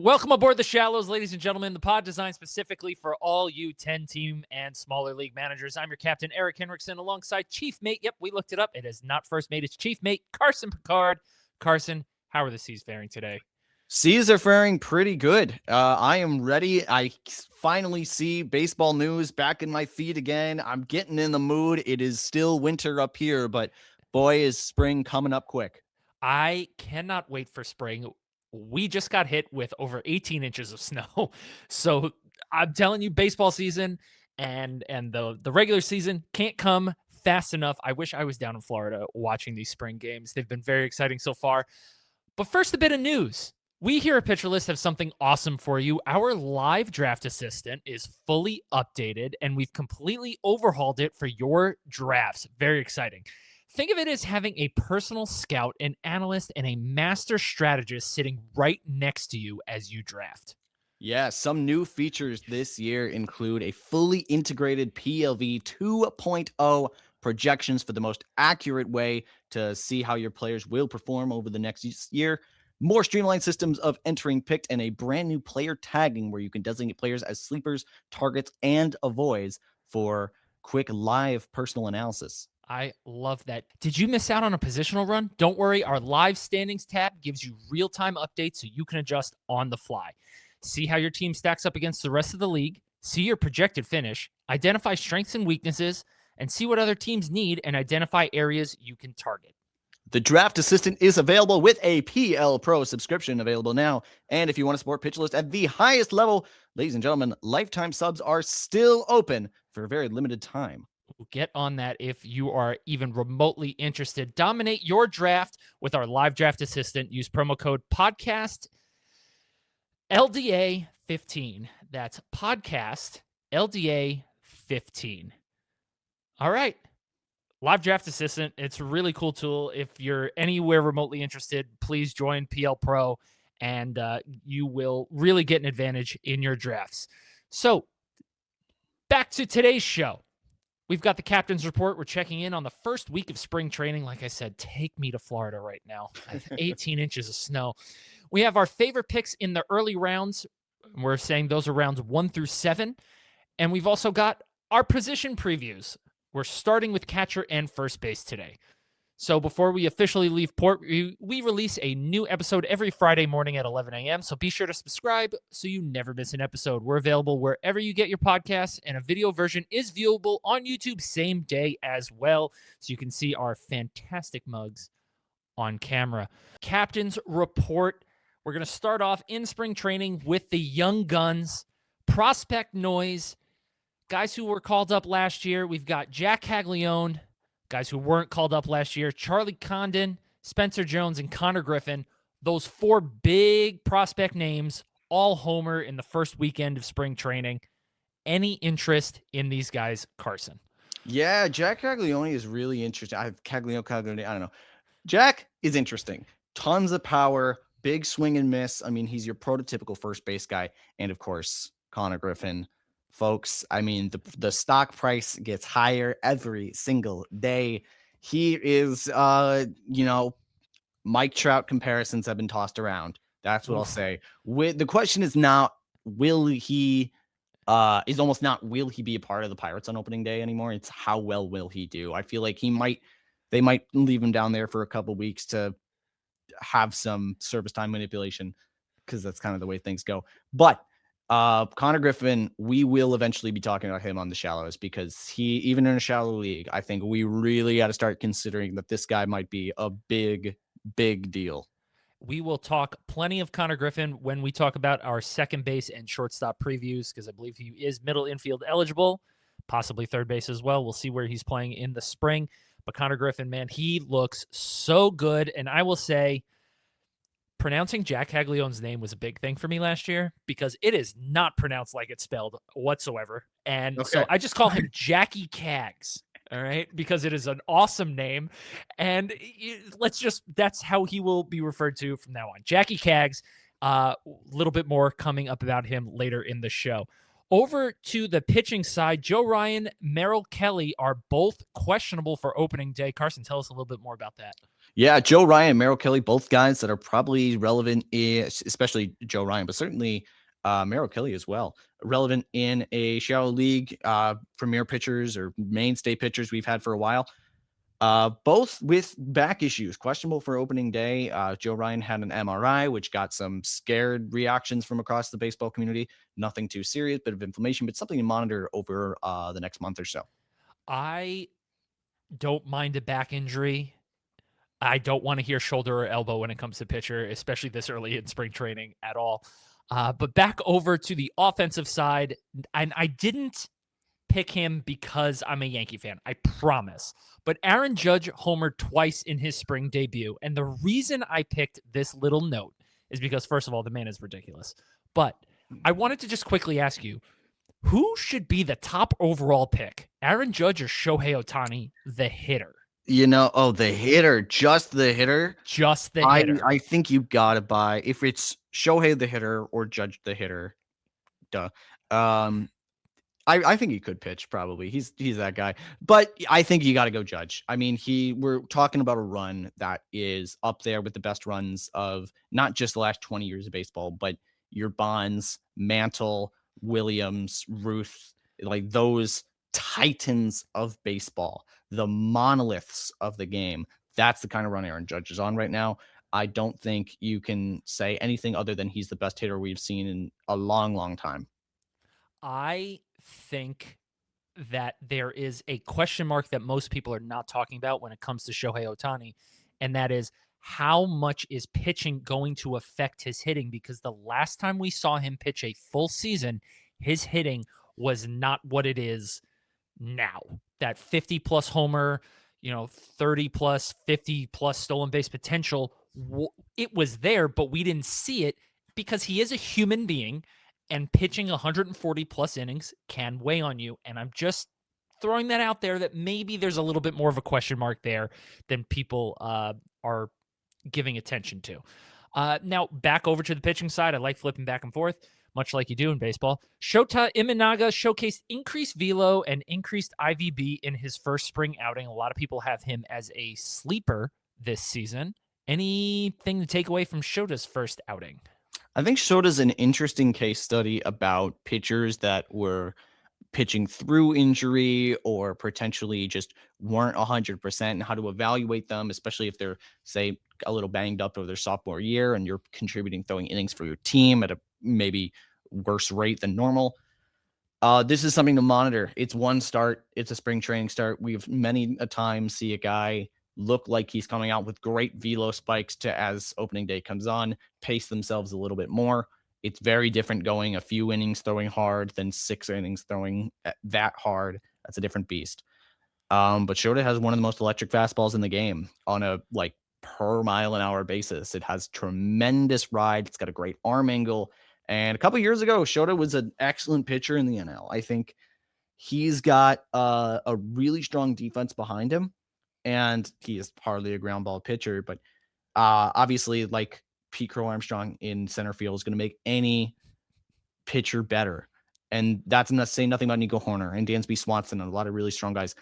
Welcome aboard the Shallows, ladies and gentlemen. The pod designed specifically for all you 10-team and smaller league managers. I'm your captain, Eric Henriksen, alongside Chief Mate. Yep, we looked it up. It is not First Mate, it's Chief Mate, Carson Picard. Carson, how are the C's faring today? C's are faring pretty good. I am ready. I finally see baseball news back in my feed again. I'm getting in the mood. It is still winter up here, but boy, is spring coming up quick. I cannot wait for spring. We just got hit with over 18 inches of snow. So I'm telling you, baseball season and the regular season can't come fast enough. I wish I was down in Florida watching these spring games. They've been very exciting so far. But first, a bit of news. We here at Pitcher List have something awesome for you. Our live draft assistant is fully updated, and we've completely overhauled it for your drafts. Very exciting. Think of it as having a personal scout, an analyst, and a master strategist sitting right next to you as you draft. Yeah, some new features this year include a fully integrated PLV 2.0 projections for the most accurate way to see how your players will perform over the next year, more streamlined systems of entering picked, and a brand new player tagging where you can designate players as sleepers, targets, and avoids for quick live personal analysis. I love that. Did you miss out on a positional run? Don't worry. Our live standings tab gives you real-time updates so you can adjust on the fly. See how your team stacks up against the rest of the league, see your projected finish, identify strengths and weaknesses, and see what other teams need and identify areas you can target. The Draft Assistant is available with a PL Pro subscription available now. And if you want to support Pitcher List at the highest level, ladies and gentlemen, lifetime subs are still open for a very limited time. Get on that if you are even remotely interested. Dominate your draft with our live draft assistant. Use promo code podcast LDA 15. That's podcast LDA 15. All right. Live draft assistant. It's a really cool tool. If you're anywhere remotely interested, please join PL Pro and you will really get an advantage in your drafts. So back to today's show. We've got the captain's report. We're checking in on the first week of spring training. Like I said, take me to Florida right now. I have 18 inches of snow. We have our favorite picks in the early rounds. We're saying those are rounds 1 through 7. And we've also got our position previews. We're starting with catcher and first base today. So before we officially leave port, we release a new episode every Friday morning at 11 a.m. So be sure to subscribe so you never miss an episode. We're available wherever you get your podcasts, and a video version is viewable on YouTube same day as well. So you can see our fantastic mugs on camera. Captain's report. We're going to start off in spring training with the young guns, prospect noise, guys who were called up last year. We've got Jack Caglione. Guys who weren't called up last year, Charlie Condon, Spencer Jones, and Connor Griffin. Those 4 big prospect names, all homer in the first weekend of spring training. Any interest in these guys, Carson? Yeah, Jack Caglione is really interesting. Caglione, I don't know. Jack is interesting. Tons of power, big swing and miss. I mean, he's your prototypical first base guy. And of course, Connor Griffin. Folks, I mean, the stock price gets higher every single day. He is, Mike Trout comparisons have been tossed around. That's what I'll say. The question is not, will he be a part of the Pirates on opening day anymore? It's how well will he do? I feel like they might leave him down there for a couple weeks to have some service time manipulation because that's kind of the way things go. But Connor Griffin, we will eventually be talking about him on the Shallows because even in a shallow league, I think we really got to start considering that this guy might be a big, big deal. We will talk plenty of Connor Griffin when we talk about our second base and shortstop previews because I believe he is middle infield eligible, possibly third base as well. We'll see where he's playing in the spring. But Connor Griffin, man, he looks so good. And I will say, pronouncing Jack Caglione's name was a big thing for me last year because it is not pronounced like it's spelled whatsoever. And so I just call him Jackie Cags, all right, because it is an awesome name. And that's how he will be referred to from now on. Jackie Cags, a little bit more coming up about him later in the show. Over to the pitching side, Joe Ryan, Merrill Kelly are both questionable for opening day. Carson, tell us a little bit more about that. Yeah, Joe Ryan, Merrill Kelly, both guys that are probably relevant, especially Joe Ryan, but certainly Merrill Kelly as well. Relevant in a shallow league, premier pitchers or mainstay pitchers we've had for a while. Both with back issues, questionable for opening day. Joe Ryan had an MRI, which got some scared reactions from across the baseball community. Nothing too serious, bit of inflammation, but something to monitor over the next month or so. I don't mind a back injury. I don't want to hear shoulder or elbow when it comes to pitcher, especially this early in spring training at all. But back over to the offensive side, and I didn't pick him because I'm a Yankee fan, I promise. But Aaron Judge homered twice in his spring debut. And the reason I picked this little note is because, first of all, the man is ridiculous. But I wanted to just quickly ask you, who should be the top overall pick? Aaron Judge or Shohei Ohtani, the hitter? The hitter, just the hitter. Just the hitter. I think you gotta buy if it's Shohei the hitter or Judge the hitter. Duh. I think he could pitch probably. He's that guy. But I think you got to go Judge. I mean, we're talking about a run that is up there with the best runs of not just the last 20 years of baseball, but your Bonds, Mantle, Williams, Ruth, like those titans of baseball, the monoliths of the game. That's the kind of run Aaron Judge is on right now. I don't think you can say anything other than he's the best hitter we've seen in a long, long time. I think that there is a question mark that most people are not talking about when it comes to Shohei Ohtani, and that is how much is pitching going to affect his hitting? Because the last time we saw him pitch a full season, his hitting was not what it is now. That 50 plus homer, 30 plus, 50 plus stolen base potential, it was there, but we didn't see it because he is a human being. And pitching 140 plus innings can weigh on you. And I'm just throwing that out there that maybe there's a little bit more of a question mark there than people are giving attention to. Now, back over to the pitching side. I like flipping back and forth, much like you do in baseball. Shota Imanaga showcased increased velo and increased IVB in his first spring outing. A lot of people have him as a sleeper this season. Anything to take away from Shota's first outing? I think Shota's an interesting case study about pitchers that were pitching through injury or potentially just weren't 100% and how to evaluate them, especially if they're, say, a little banged up over their sophomore year and you're contributing throwing innings for your team at a maybe worse rate than normal. This is something to monitor. It's one start. It's a spring training start. We've many a time see a guy look like he's coming out with great velo spikes to as opening day comes on, pace themselves a little bit more. It's very different going a few innings throwing hard than 6 innings throwing that hard. That's a different beast. But Shota has one of the most electric fastballs in the game on a per mile an hour basis. It has tremendous ride. It's got a great arm angle. And a couple years ago, Shota was an excellent pitcher in the NL. I think he's got a really strong defense behind him. And he is hardly a ground ball pitcher, but obviously, like Pete Crow Armstrong in center field is going to make any pitcher better. And that's not saying nothing about Nico Horner and Dansby Swanson and a lot of really strong guys.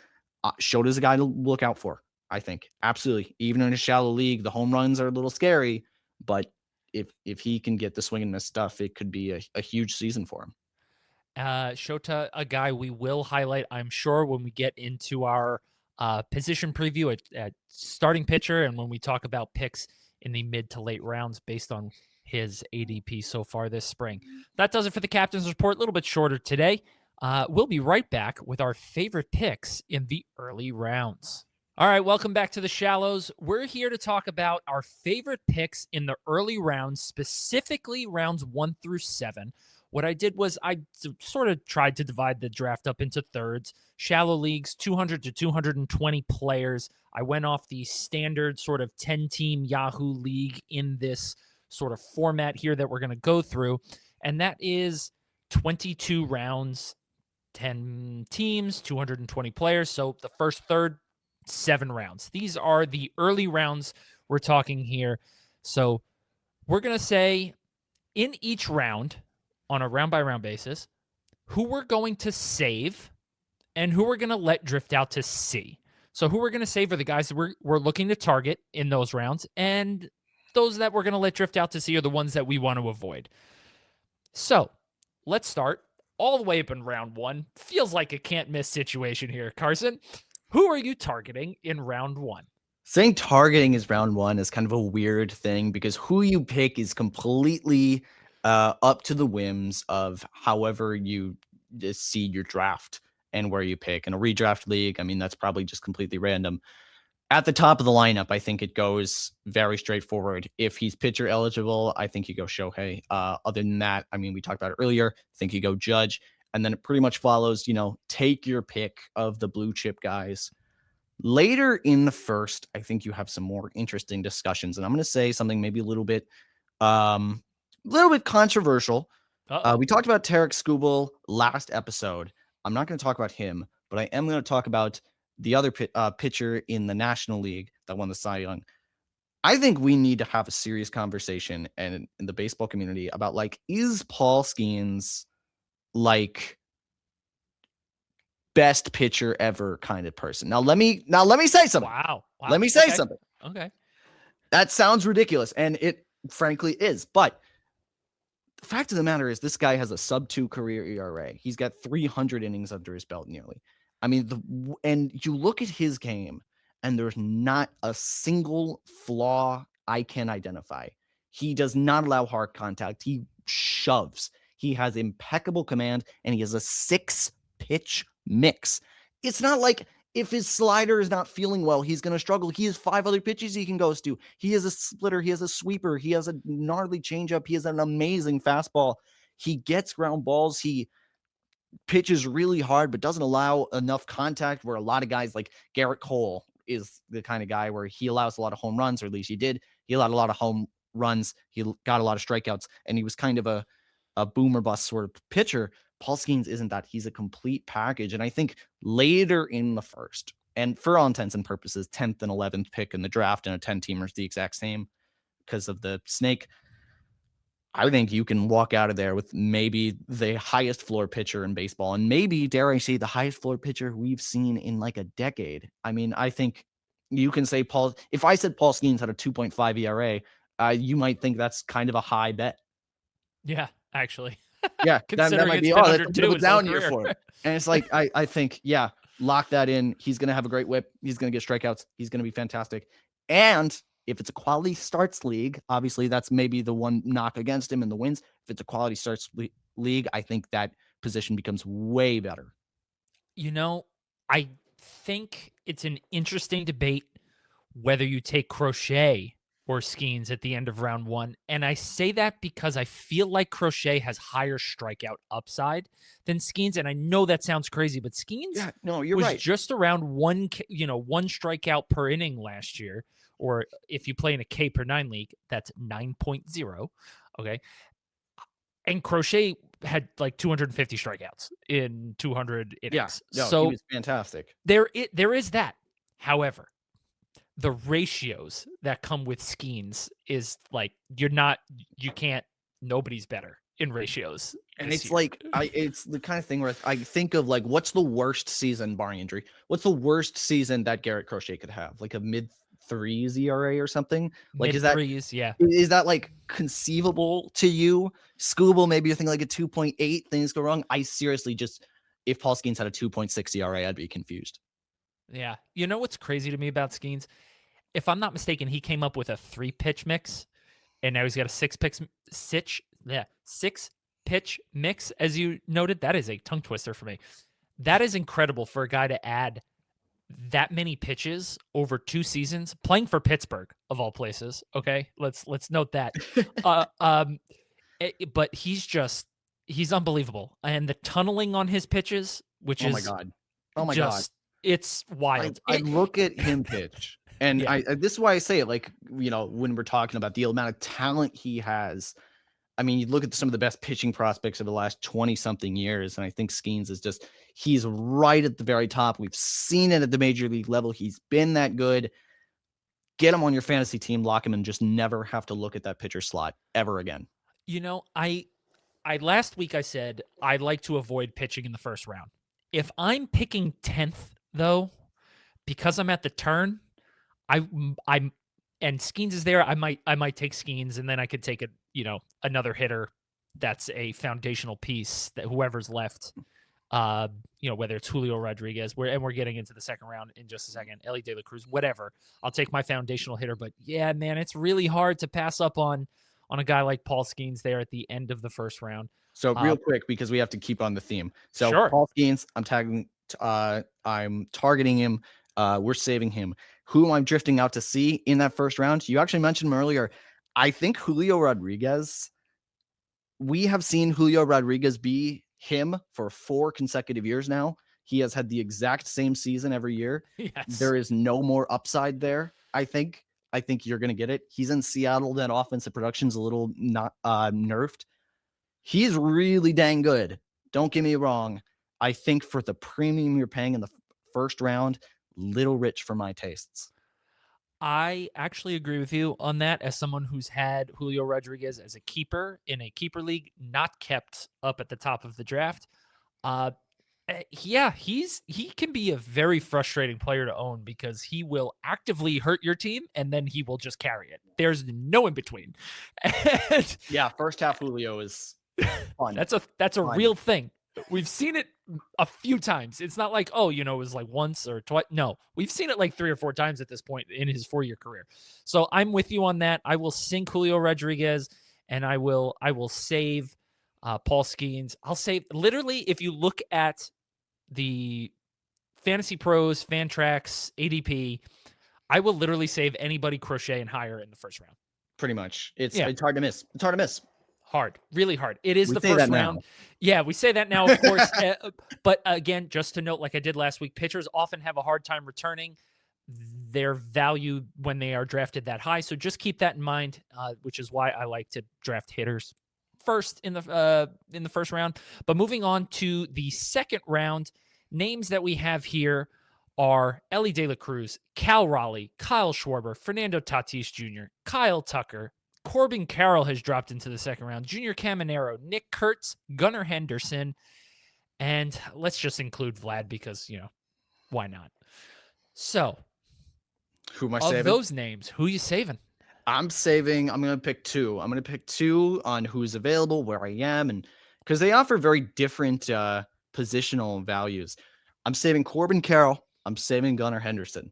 Shota's a guy to look out for, I think. Absolutely. Even in a shallow league, the home runs are a little scary, but if he can get the swing and miss stuff, it could be a huge season for him. Shota, a guy we will highlight, I'm sure, when we get into our position preview at starting pitcher and when we talk about picks in the mid to late rounds based on his ADP so far this spring. That does it for the Captain's Report. A little bit shorter today. We'll be right back with our favorite picks in the early rounds. All right, welcome back to the Shallows. We're here to talk about our favorite picks in the early rounds, specifically rounds 1 through 7. What I did was I sort of tried to divide the draft up into thirds. Shallow leagues, 200 to 220 players. I went off the standard sort of 10-team Yahoo league in this sort of format here that we're going to go through. And that is 22 rounds, 10 teams, 220 players. So the first third, 7 rounds. These are the early rounds we're talking here. So we're going to say in each round, on a round-by-round basis, who we're going to save and who we're going to let drift out to C. So who we're going to save are the guys that we're looking to target in those rounds, and those that we're going to let drift out to sea are the ones that we want to avoid. So let's start all the way up in round one. Feels like a can't miss situation here. Carson, who are you targeting in round one? Saying targeting is round one is kind of a weird thing because who you pick is completely up to the whims of however you seed your draft and where you pick. In a redraft league, I mean, that's probably just completely random. At the top of the lineup, I think it goes very straightforward. If he's pitcher eligible, I think you go Shohei. Other than that, I mean, we talked about it earlier. I think you go Judge. And then it pretty much follows, take your pick of the blue chip guys. Later in the first, I think you have some more interesting discussions. And I'm going to say something maybe a little bit controversial. We talked about Tarek Skubal last episode. I'm not going to talk about him, but I am going to talk about the other pitcher in the National League that won the Cy Young. I think we need to have a serious conversation and in the baseball community about is Paul Skeens best pitcher ever kind of person? Now let me say something. Wow. Let me say something. Okay. That sounds ridiculous, and it frankly is. But the fact of the matter is, this guy has a sub-2 career ERA. He's got 300 innings under his belt nearly. I mean, and you look at his game, and there's not a single flaw I can identify. He does not allow hard contact. He shoves. He has impeccable command, and he has a 6-pitch mix. It's not like if his slider is not feeling well, he's going to struggle. He has 5 other pitches he can go to. He has a splitter. He has a sweeper. He has a gnarly changeup. He has an amazing fastball. He gets ground balls. He pitches really hard, but doesn't allow enough contact, where a lot of guys like Garrett Cole is the kind of guy where he allows a lot of home runs, or at least he did. He allowed a lot of home runs. He got a lot of strikeouts, and he was kind of a boomer bust sort of pitcher. Paul Skeens isn't that. He's a complete package. And I think later in the first, and for all intents and purposes, 10th and 11th pick in the draft, and a 10-teamer is the exact same because of the snake, I think you can walk out of there with maybe the highest floor pitcher in baseball, and maybe, dare I say, the highest floor pitcher we've seen in like a decade. I mean, I think you can say if I said Paul Skeens had a 2.5 ERA, you might think that's kind of a high bet. Yeah, actually. Yeah, that might be that's a bit of a down year for him. And it's like, I think, yeah, lock that in. He's going to have a great whip. He's going to get strikeouts. He's going to be fantastic. And if it's a quality starts league, obviously that's maybe the one knock against him in the wins. If it's a quality starts league, I think that position becomes way better. I think it's an interesting debate whether you take Crochet or Skeens at the end of round one. And I say that because I feel like Crochet has higher strikeout upside than Skeens. And I know that sounds crazy, but Skeens was right. Just around one strikeout per inning last year. Or if you play in a K per 9 league, that's 9.0. Okay. And Crochet had like 250 strikeouts in 200 innings. Yeah, so he was fantastic. There is that. However, the ratios that come with Skeens is like nobody's better in ratios. And it's year. It's the kind of thing where I think of what's the worst season, barring injury? What's the worst season that Garrett Crochet could have? Like a mid-3s ERA or something? Mid-3s, yeah. Is that conceivable to you? Skubal, maybe you're thinking a 2.8, things go wrong. I seriously if Paul Skeens had a 2.6 ERA, I'd be confused. Yeah. You know what's crazy to me about Skeens? If I'm not mistaken, he came up with a 3-pitch mix, and now he's got a 6-pitch mix, as you noted. That is a tongue twister for me. That is incredible for a guy to add that many pitches over 2 seasons, playing for Pittsburgh of all places. Okay, let's note that. But he's unbelievable, and the tunneling on his pitches, which is oh my god. It's wild. I look at him pitch, and this is why I say it. When we're talking about the amount of talent he has, I mean, you look at some of the best pitching prospects of the last 20-something years, and I think Skeens is he's right at the very top. We've seen it at the major league level. He's been that good. Get him on your fantasy team, lock him, and just never have to look at that pitcher slot ever again. I last week I said I like to avoid pitching in the first round. If I'm picking 10th, though, because I'm at the turn, I'm and Skeens is there, I might take Skeens, and then I could take another hitter that's a foundational piece that whoever's left, whether it's Julio Rodriguez, we're getting into the second round in just a second, Ellie De La Cruz, whatever. I'll take my foundational hitter, but yeah, man, it's really hard to pass up on a guy like Paul Skeens there at the end of the first round. So Uh, real quick, because we have to keep on the theme. So sure. Paul Skeens, I'm targeting him. We're saving him. Who am I drifting out to see in that first round? You actually mentioned him earlier. I think Julio Rodriguez. We have seen Julio Rodriguez be him for 4 consecutive years now. He has had the exact same season every year. Yes. There is no more upside there. I think you're going to get it. He's in Seattle. That offensive production's a little not nerfed. He's really dang good. Don't get me wrong. I think for the premium you're paying in the first round, little rich for my tastes. I actually agree with you on that as someone who's had Julio Rodriguez as a keeper in a keeper league, not kept up at the top of the draft. Yeah, he can be a very frustrating player to own because he will actively hurt your team and then he will just carry it. There's no in between. And Yeah, first half Julio is fun. that's a Fun. real thing. We've seen it a few times. It's not like, it was like once or twice. No, we've seen it like 3 or 4 times at this point in his 4-year career. So I'm with you on that. I will sink Julio Rodriguez and I will save Paul Skeens. I'll save literally if you look at the Fantasy Pros, Fantrax, ADP, I will literally save anybody Crochet and higher in the first round. Pretty much. It's hard to miss. It's hard to miss. Hard, really hard. It is We the say first that round. now. Yeah, we say that now, of course. But again, just to note, like I did last week, pitchers often have a hard time returning their value when they are drafted that high. So just keep that in mind, which is why I like to draft hitters first in the first round. But moving on to the second round, names that we have here are Ellie De La Cruz, Cal Raleigh, Kyle Schwarber, Fernando Tatis Jr., Kyle Tucker, Corbin Carroll has dropped into the second round, Junior Caminero, Nick Kurtz, Gunnar Henderson, and let's just include Vlad because, why not? So, who am I of saving? those names, who are you saving? I'm going to pick 2. I'm going to pick 2 on who's available, where I am, and because they offer very different positional values. I'm saving Corbin Carroll. I'm saving Gunnar Henderson.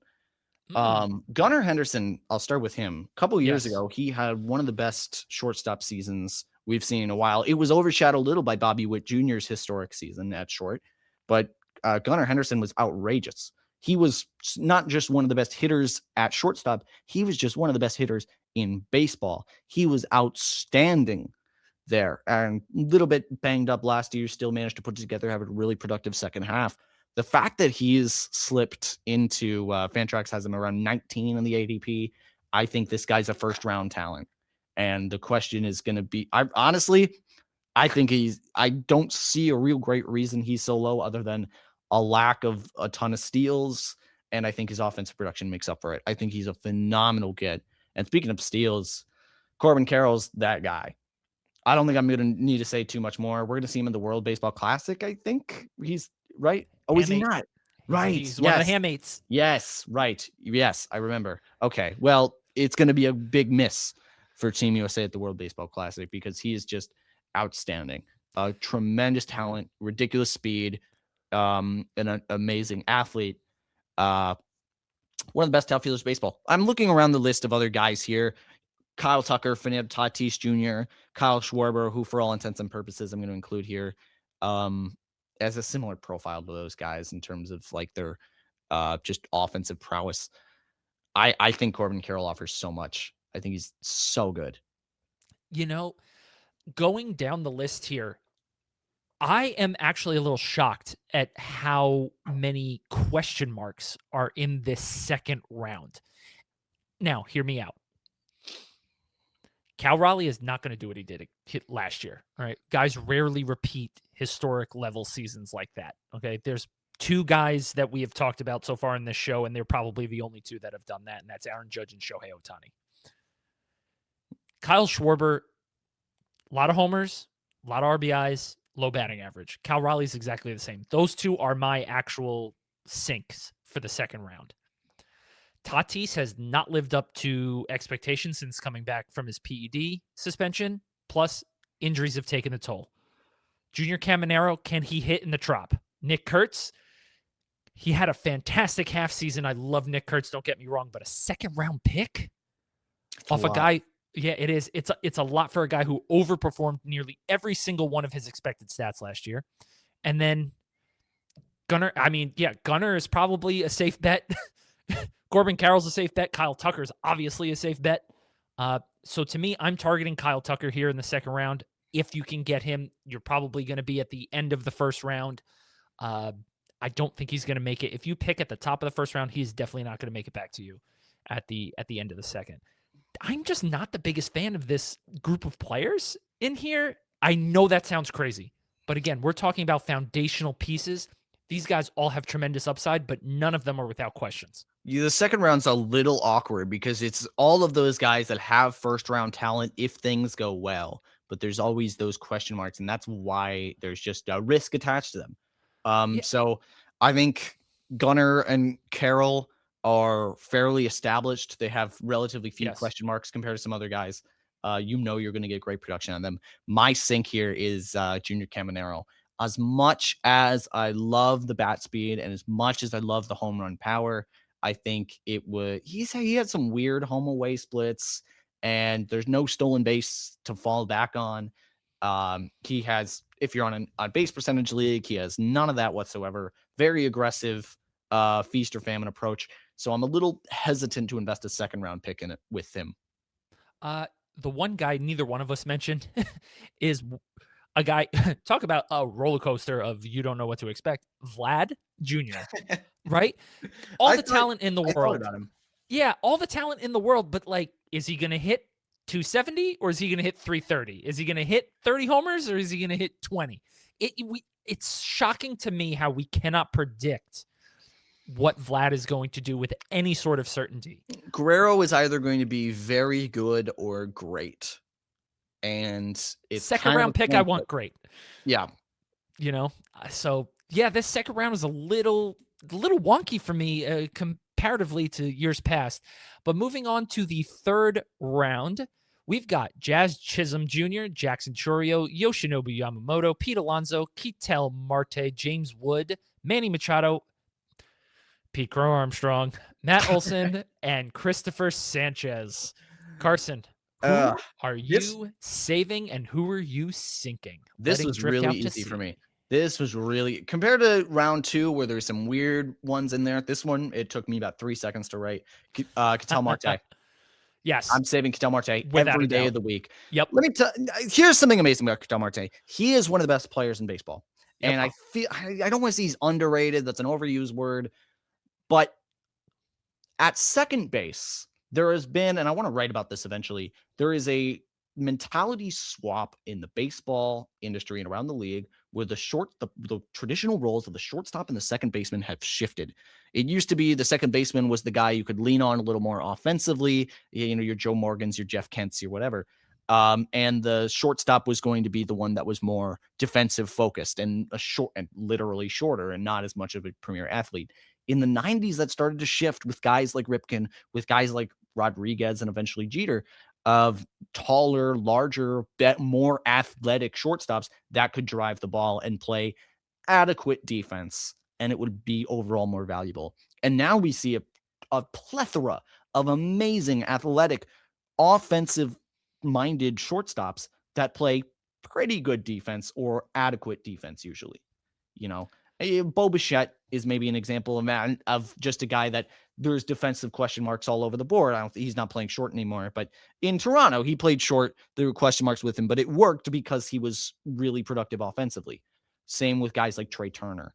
Gunnar Henderson, I'll start with him. A couple years ago, he had one of the best shortstop seasons we've seen in a while. It was overshadowed a little by Bobby Witt Jr.'s historic season at short, but Gunnar Henderson was outrageous. He was not just one of the best hitters at shortstop. He was just one of the best hitters in baseball. He was outstanding there, and a little bit banged up last year, still managed to put together, have a really productive second half. The fact that he's slipped into Fantrax has him around 19 in the ADP. I think this guy's a first round talent. And the question is going to be, I don't see a real great reason he's so low other than a lack of a ton of steals. And I think his offensive production makes up for it. I think he's a phenomenal kid. And speaking of steals, Corbin Carroll's that guy. I don't think I'm going to need to say too much more. We're going to see him in the World Baseball Classic. I think he's right. Oh, is he not? Right. He's one of the handmates. Yes. Right. Yes. I remember. Okay. Well, it's going to be a big miss for Team USA at the World Baseball Classic because he is just outstanding. A tremendous talent, ridiculous speed, an amazing athlete. One of the best outfielders in baseball. I'm looking around the list of other guys here. Kyle Tucker, Fernando Tatis Jr., Kyle Schwarber, who for all intents and purposes I'm going to include here as a similar profile to those guys in terms of like their just offensive prowess. I think Corbin Carroll offers so much. I think he's so good. Going down the list here, I am actually a little shocked at how many question marks are in this second round. Now, hear me out. Cal Raleigh is not going to do what he did last year. All right. Guys rarely repeat historic level seasons like that. Okay. There's 2 guys that we have talked about so far in this show, and they're probably the only 2 that have done that, and that's Aaron Judge and Shohei Ohtani. Kyle Schwarber, a lot of homers, a lot of RBIs, low batting average. Cal Raleigh's exactly the same. Those 2 are my actual sinks for the second round. Tatis has not lived up to expectations since coming back from his PED suspension. Plus, injuries have taken a toll. Junior Caminero, can he hit in the Trop? Nick Kurtz, he had a fantastic half season. I love Nick Kurtz, don't get me wrong, but a second round pick It's a off a lot. guy. Yeah, it is. It's a lot for a guy who overperformed nearly every single one of his expected stats last year. And then Gunnar, I mean, yeah, Gunnar is probably a safe bet. Corbin Carroll's a safe bet. Kyle Tucker's obviously a safe bet. So to me, I'm targeting Kyle Tucker here in the second round. If you can get him, you're probably going to be at the end of the first round. I don't think he's going to make it. If you pick at the top of the first round, he's definitely not going to make it back to you at the end of the second. I'm just not the biggest fan of this group of players in here. I know that sounds crazy, but again, we're talking about foundational pieces. These guys all have tremendous upside, but none of them are without questions. The second round's a little awkward because it's all of those guys that have first round talent if things go well, but there's always those question marks, and that's why there's just a risk attached to them. Yeah. So I think Gunnar and Carroll are fairly established. They have relatively few Yes. question marks compared to some other guys. You're going to get great production on them. My sink here is Junior Caminero. As much as I love the bat speed and as much as I love the home run power, I think it would. He had some weird home away splits, and there's no stolen base to fall back on. He has, if you're on a base percentage league, he has none of that whatsoever. Very aggressive, feast or famine approach. So I'm a little hesitant to invest a second round pick in it with him. The one guy neither one of us mentioned is a guy. Talk about a roller coaster of you don't know what to expect. Vlad Jr. Right? All the talent in the world. Yeah, all the talent in the world, but like, is he going to hit 270 or is he going to hit 330? Is he going to hit 30 homers or is he going to hit 20? It's shocking to me how we cannot predict what Vlad is going to do with any sort of certainty. Guerrero is either going to be very good or great. And it's second round pick, I want great. Yeah. So yeah, this second round is a little wonky for me comparatively to years past. But moving on to the third round, we've got Jazz Chisholm Jr., Jackson Chourio, Yoshinobu Yamamoto, Pete Alonso, Ketel Marte, James Wood, Manny Machado, Pete Crow Armstrong, Matt Olson, and Christopher Sanchez. Carson, who are you saving and who are you sinking? This was really easy for me. This was really, compared to round 2 where there's some weird ones in there, this one, it took me about 3 seconds to write. Ketel Marte. Yes. I'm saving Ketel Marte every day of the week. Yep. Let me tell here's something amazing about Ketel Marte. He is one of the best players in baseball. Yep. And I feel, I don't want to say he's underrated. That's an overused word. But at second base, there has been, and I want to write about this eventually, there is a mentality swap in the baseball industry and around the league where the traditional roles of the shortstop and the second baseman have shifted. It used to be the second baseman was the guy you could lean on a little more offensively, your Joe Morgans, your Jeff Kents, your whatever. And the shortstop was going to be the one that was more defensive focused and literally shorter and not as much of a premier athlete. In the 90s, that started to shift with guys like Ripken, with guys like Rodriguez and eventually Jeter, of taller, larger, more athletic shortstops that could drive the ball and play adequate defense, and it would be overall more valuable. And now we see a plethora of amazing athletic, offensive-minded shortstops that play pretty good defense or adequate defense usually. Bo Bichette is maybe an example of just a guy that there's defensive question marks all over the board. He's not playing short anymore, but in Toronto, he played short. There were question marks with him, but it worked because he was really productive offensively. Same with guys like Trey Turner.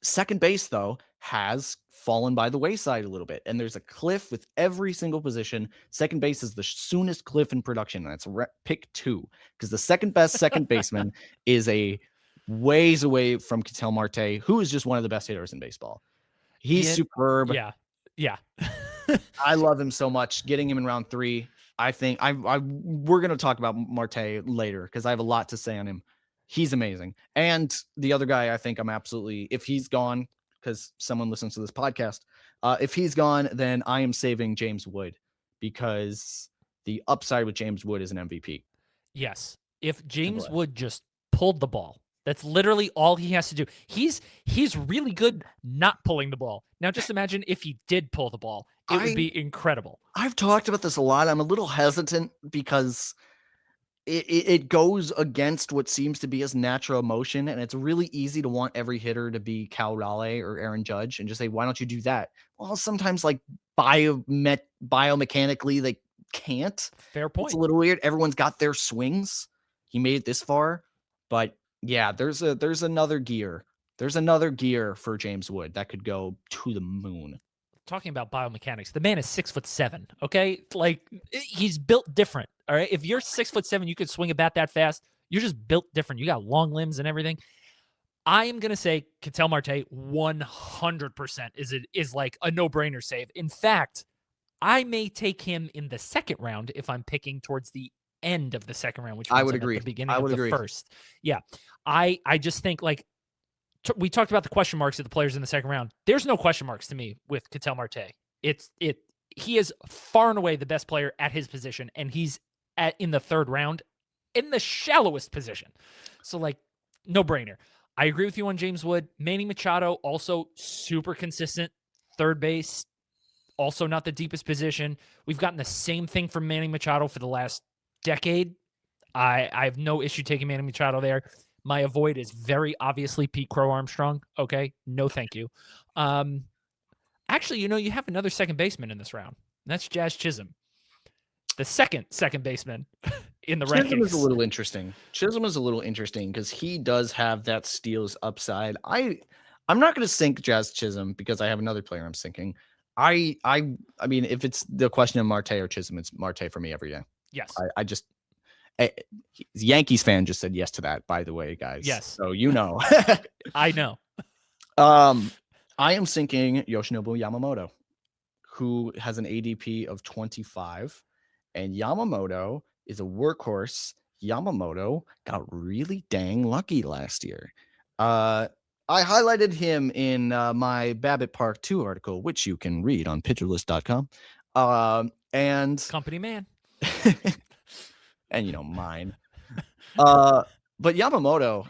Second base, though, has fallen by the wayside a little bit, and there's a cliff with every single position. Second base is the soonest cliff in production, and that's pick 2, because the second best second baseman is a ways away from Ketel Marte, who is just one of the best hitters in baseball. He's superb. Yeah. I love him so much. Getting him in round 3, I think we're going to talk about Marte later because I have a lot to say on him. He's amazing. And the other guy, I think I'm absolutely, if he's gone, because someone listens to this podcast, If he's gone, then I am saving James Wood because the upside with James Wood is an MVP. Yes. If Simple James as. Wood just pulled the ball, that's literally all he has to do. He's really good not pulling the ball. Now just imagine if he did pull the ball. It would be incredible. I've talked about this a lot. I'm a little hesitant because it goes against what seems to be his natural emotion, and it's really easy to want every hitter to be Cal Raleigh or Aaron Judge and just say, why don't you do that? Well, sometimes like biomechanically they can't. Fair It's a point. little weird. Everyone's got their swings. He made it this far, but yeah, there's another gear. There's another gear for James Wood that could go to the moon. Talking about biomechanics, the man is 6'7". Okay, like he's built different. All right, if you're 6'7", you could swing a bat that fast. You're just built different. You got long limbs and everything. I am gonna say Ketel Marte 100% is like a no brainer save. In fact, I may take him in the second round if I'm picking towards the end of the second round, which I means would I'm at agree. the beginning I of would the agree. first. Yeah, I just think like we talked about the question marks of the players in the second round. There's no question marks to me with Ketel Marte. He is far and away the best player at his position, and he's in the third round in the shallowest position. So like no brainer. I agree with you on James Wood. Manny Machado also super consistent. Third base, also not the deepest position. We've gotten the same thing from Manny Machado for the last decade. I have no issue taking Manny Machado there. My avoid is very obviously Pete Crow Armstrong. Okay, no, thank you. Actually, you have another second baseman in this round. That's Jazz Chisholm, the second baseman in the Chisholm rankings. is a little interesting. Chisholm is a little interesting because he does have that steals upside. I'm not going to sink Jazz Chisholm because I have another player I'm sinking. I mean, if it's the question of Marte or Chisholm, it's Marte for me every day. Yes. I just Yankees fan just said yes to that, by the way, guys. Yes. So I know. I am sinking Yoshinobu Yamamoto, who has an ADP of 25, and Yamamoto is a workhorse. Yamamoto got really dang lucky last year. I highlighted him in my Babbitt Park 2 article, which you can read on pitcherlist.com. And Company man. and mine. But Yamamoto,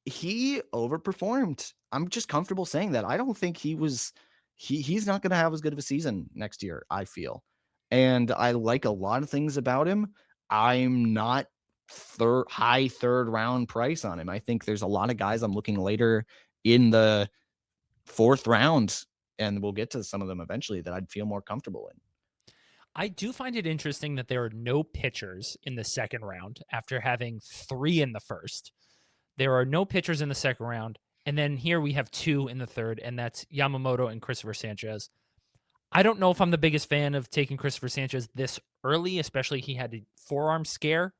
he overperformed. I'm just comfortable saying that. I don't think he's not going to have as good of a season next year, I feel. And I like a lot of things about him. I'm not high third round price on him. I think there's a lot of guys I'm looking later in the fourth round, and we'll get to some of them eventually, that I'd feel more comfortable in. I do find it interesting that there are no pitchers in the second round after having 3 in the first. There are no pitchers in the second round. And then here we have 2 in the third, and that's Yamamoto and Christopher Sanchez. I don't know if I'm the biggest fan of taking Christopher Sanchez this early, especially he had a forearm scare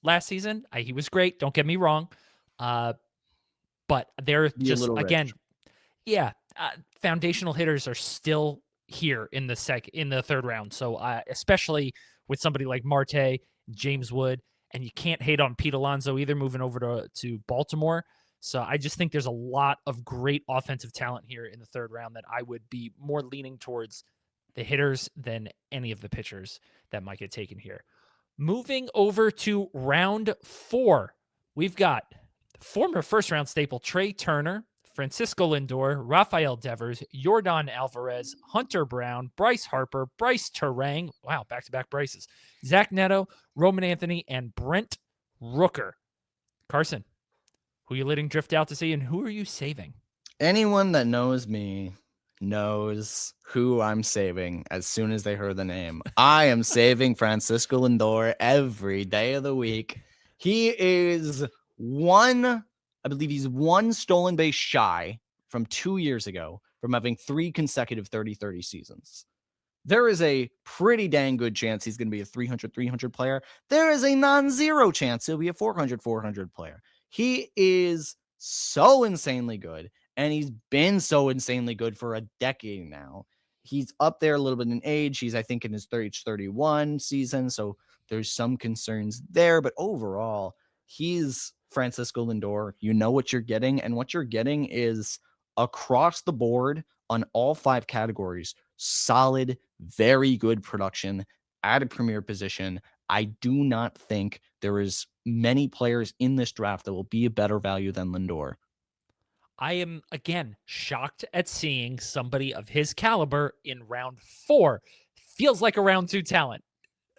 last season. He was great. Don't get me wrong. But they're just, again, foundational hitters are still here in the third round. So especially with somebody like Marte, James Wood, and you can't hate on Pete Alonso either, moving over to Baltimore. So I just think there's a lot of great offensive talent here in the third round that I would be more leaning towards the hitters than any of the pitchers that might get taken here. Moving over to round 4, we've got former first-round staple Trey Turner, Francisco Lindor, Rafael Devers, Yordan Alvarez, Hunter Brown, Bryce Harper, Bryce Terang, wow, back-to-back Bryces, Zach Neto, Roman Anthony, and Brent Rooker. Carson, who are you letting drift out to sea, and who are you saving? Anyone that knows me knows who I'm saving as soon as they heard the name. I am saving Francisco Lindor every day of the week. He is I believe he's one stolen base shy from 2 years ago from having 3 consecutive 30-30 seasons. There is a pretty dang good chance he's going to be a 300-300 player. There is a non-zero chance he'll be a 400-400 player. He is so insanely good, and he's been so insanely good for a decade now. He's up there a little bit in age. He's, I think, in his 31 season, so there's some concerns there. But overall, he's Francisco Lindor. You know what you're getting, and what you're getting is across the board on all 5 categories. Solid, very good production at a premier position. I do not think there is many players in this draft that will be a better value than Lindor. I am, again, shocked at seeing somebody of his caliber in round 4. Feels like a round 2 talent.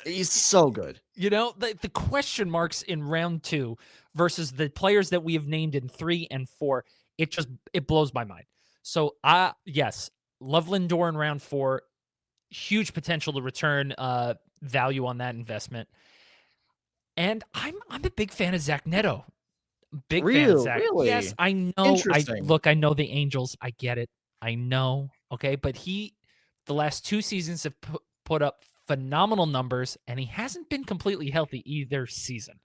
He's so good. You know, the question marks in round 2 versus the players that we have named in 3 and 4, it blows my mind. So, yes, love Lindor in round 4. Huge potential to return value on that investment. And I'm a big fan of Zach Neto. Big fan of Zach. Really? Yes, I know. Interesting. I know the Angels. I get it. I know. Okay, but the last 2 seasons have put up phenomenal numbers, and he hasn't been completely healthy either season.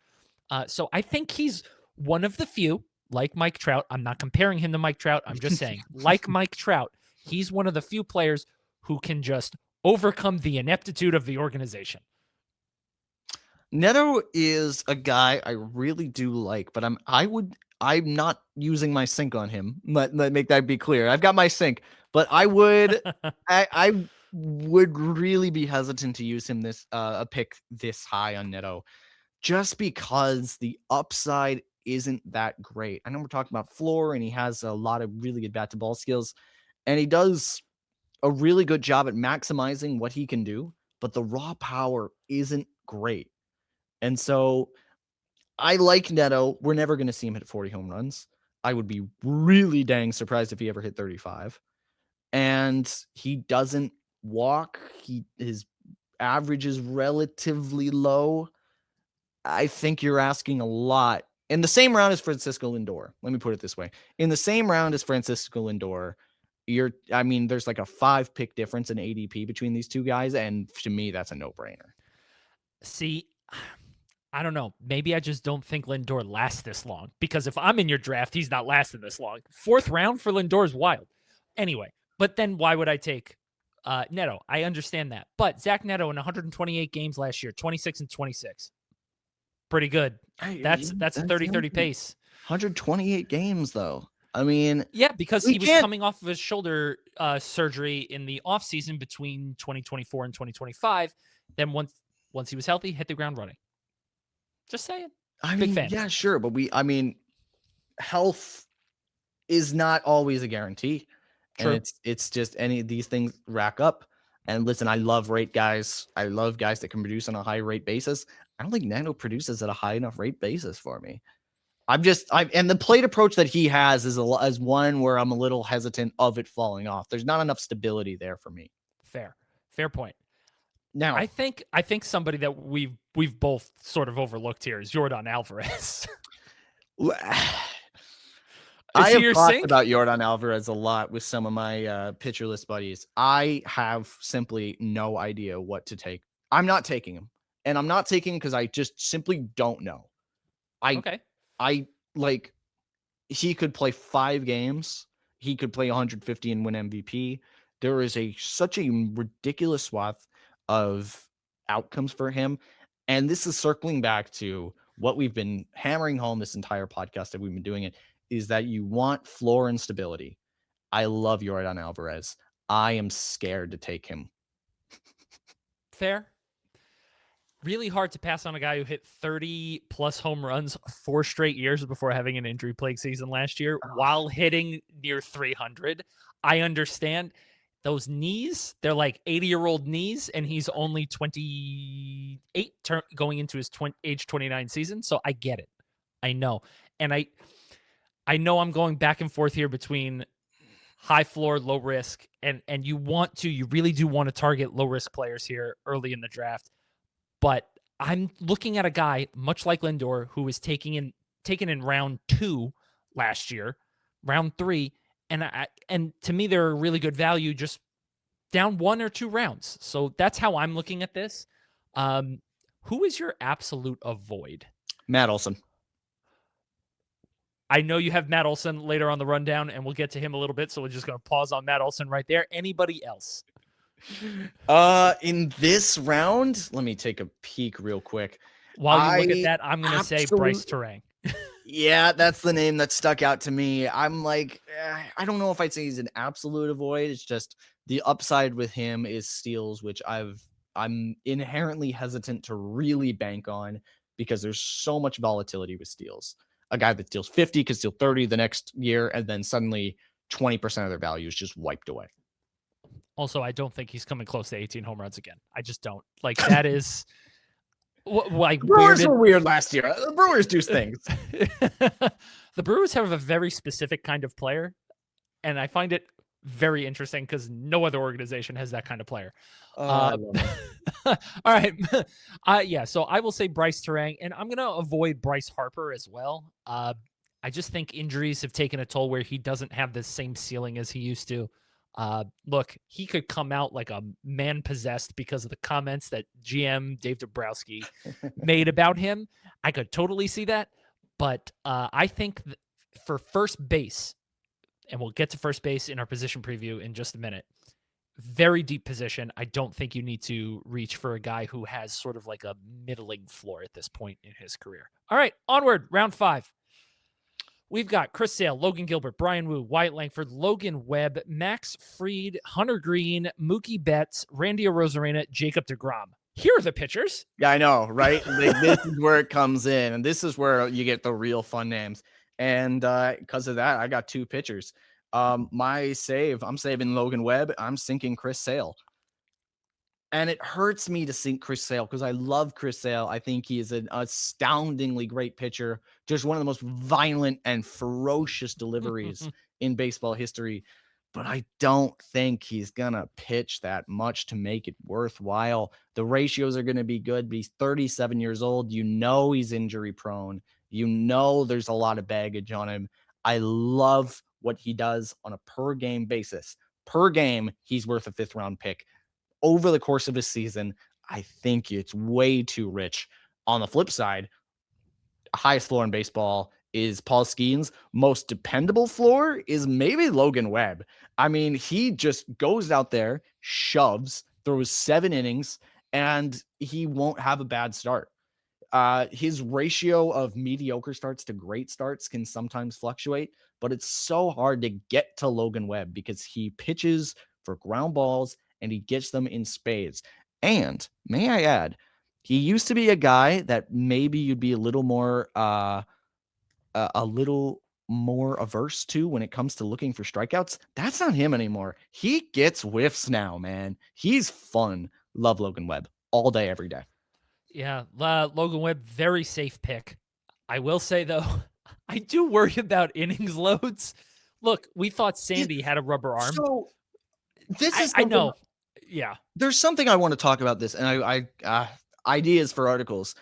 So I think he's one of the few, like Mike Trout. I'm not comparing him to Mike Trout. I'm just saying, like Mike Trout, he's one of the few players who can just overcome the ineptitude of the organization. Neto is a guy I really do like, but I'm not using my sync on him. Let make that be clear. I've got my sync, but I would really be hesitant to use him a pick this high on Neto, just because the upside isn't that great. I know we're talking about floor, and he has a lot of really good bat to ball skills, and he does a really good job at maximizing what he can do, but the raw power isn't great. And so I like Neto. We're never going to see him hit 40 home runs. I would be really dang surprised if he ever hit 35. And he doesn't walk. His average is relatively low. I think you're asking a lot. In the same round as Francisco Lindor, let me put it this way. In the same round as Francisco Lindor, there's like a 5-pick difference in ADP between these two guys. And to me, that's a no-brainer. See, I don't know. Maybe I just don't think Lindor lasts this long, because if I'm in your draft, he's not lasting this long. 4th round for Lindor is wild. Anyway, but then why would I take Neto? I understand that. But Zach Neto in 128 games last year, 26 and 26. Pretty good. That's a 30-30 pace. 128 games, though. I mean, yeah, because he was coming off of his shoulder surgery in the offseason between 2024 and 2025. Then once he was healthy, hit the ground running. Just saying. Big fan. Yeah, sure. But health is not always a guarantee. True. And it's just any of these things rack up. And listen, I love rate guys. I love guys that can produce on a high rate basis. I don't think Neto produces at a high enough rate basis for me. And the plate approach that he has is one where I'm a little hesitant of it falling off. There's not enough stability there for me. Fair point. Now, I think somebody that we've both sort of overlooked here is Yordan Alvarez. I have talked about Yordan Alvarez a lot with some of my pitcher list buddies. I have simply no idea what to take. I'm not taking him, and I'm not taking him because I just simply don't know. He could play 5 games. He could play 150 and win MVP. There is such a ridiculous swath of outcomes for him. And this is circling back to what we've been hammering home this entire podcast that we've been doing it, is that you want floor and stability. I love Yordan Alvarez. I am scared to take him. Fair. Really hard to pass on a guy who hit 30 plus home runs 4 straight years before having an injury plagued season last year while hitting near 300. I understand those knees, they're like 80-year-old knees, and he's only 28 going into his age 29 season. So I get it. I know. And I know I'm going back and forth here between high floor, low risk, and you really do want to target low risk players here early in the draft. But I'm looking at a guy much like Lindor who was taken in round 2 last year, round 3, and to me they're a really good value just down 1 or 2 rounds. So that's how I'm looking at this. Who is your absolute avoid? Matt Olson. I know you have Matt Olson later on the rundown, and we'll get to him a little bit. So we're just going to pause on Matt Olson right there. Anybody else? In this round, let me take a peek real quick. While you look at that, I'm going to say Bryce Terang. Yeah, that's the name that stuck out to me. I'm like, I don't know if I'd say he's an absolute avoid. It's just the upside with him is steals, which I'm inherently hesitant to really bank on because there's so much volatility with steals. A guy that steals 50 could steal 30 the next year, and then suddenly 20% of their value is just wiped away. Also, I don't think he's coming close to 18 home runs again. I just don't. Like that is like The where Brewers did were weird last year. The Brewers do things. the Brewers have a very specific kind of player, and I find it very interesting because no other organization has that kind of player. Oh, I love him. All right. Yeah, so I will say Bryce Terang, and I'm going to avoid Bryce Harper as well. I just think injuries have taken a toll where he doesn't have the same ceiling as he used to. Look, he could come out like a man possessed because of the comments that GM Dave Dabrowski made about him. I could totally see that. But I think for first base, and we'll get to first base in our position preview in just a minute. Very deep position. I don't think you need to reach for a guy who has sort of like a middling floor at this point in his career. All right, onward, round 5. We've got Chris Sale, Logan Gilbert, Brian Wu, Wyatt Langford, Logan Webb, Max Fried, Hunter Green, Mookie Betts, Randy Arozarena, Jacob deGrom. Here are the pitchers. Yeah, I know, right? Like, this is where it comes in, and this is where you get the real fun names. And because of that, I got 2 pitchers. I'm saving Logan Webb. I'm sinking Chris Sale. And it hurts me to sink Chris Sale because I love Chris Sale. I think he is an astoundingly great pitcher, just one of the most violent and ferocious deliveries in baseball history. But I don't think he's going to pitch that much to make it worthwhile. The ratios are going to be good, but he's 37 years old. You know he's injury prone. You know there's a lot of baggage on him. I love what he does on a per game basis. Per game, he's worth a 5th round pick. Over the course of a season, I think it's way too rich. On the flip side, highest floor in baseball is Paul Skeens. Most dependable floor is maybe Logan Webb. I mean, he just goes out there, shoves, throws 7 innings, and he won't have a bad start. His ratio of mediocre starts to great starts can sometimes fluctuate, but it's so hard to get to Logan Webb because he pitches for ground balls and he gets them in spades. And may I add, he used to be a guy that maybe you'd be a little more averse to when it comes to looking for strikeouts. That's not him anymore. He gets whiffs now, man. He's fun. Love Logan Webb all day, every day. Yeah, Logan Webb, very safe pick. I will say, though, I do worry about innings loads. Look, we thought Sandy had a rubber arm. So this is I know. Yeah. There's something I want to talk about this, and I ideas for articles.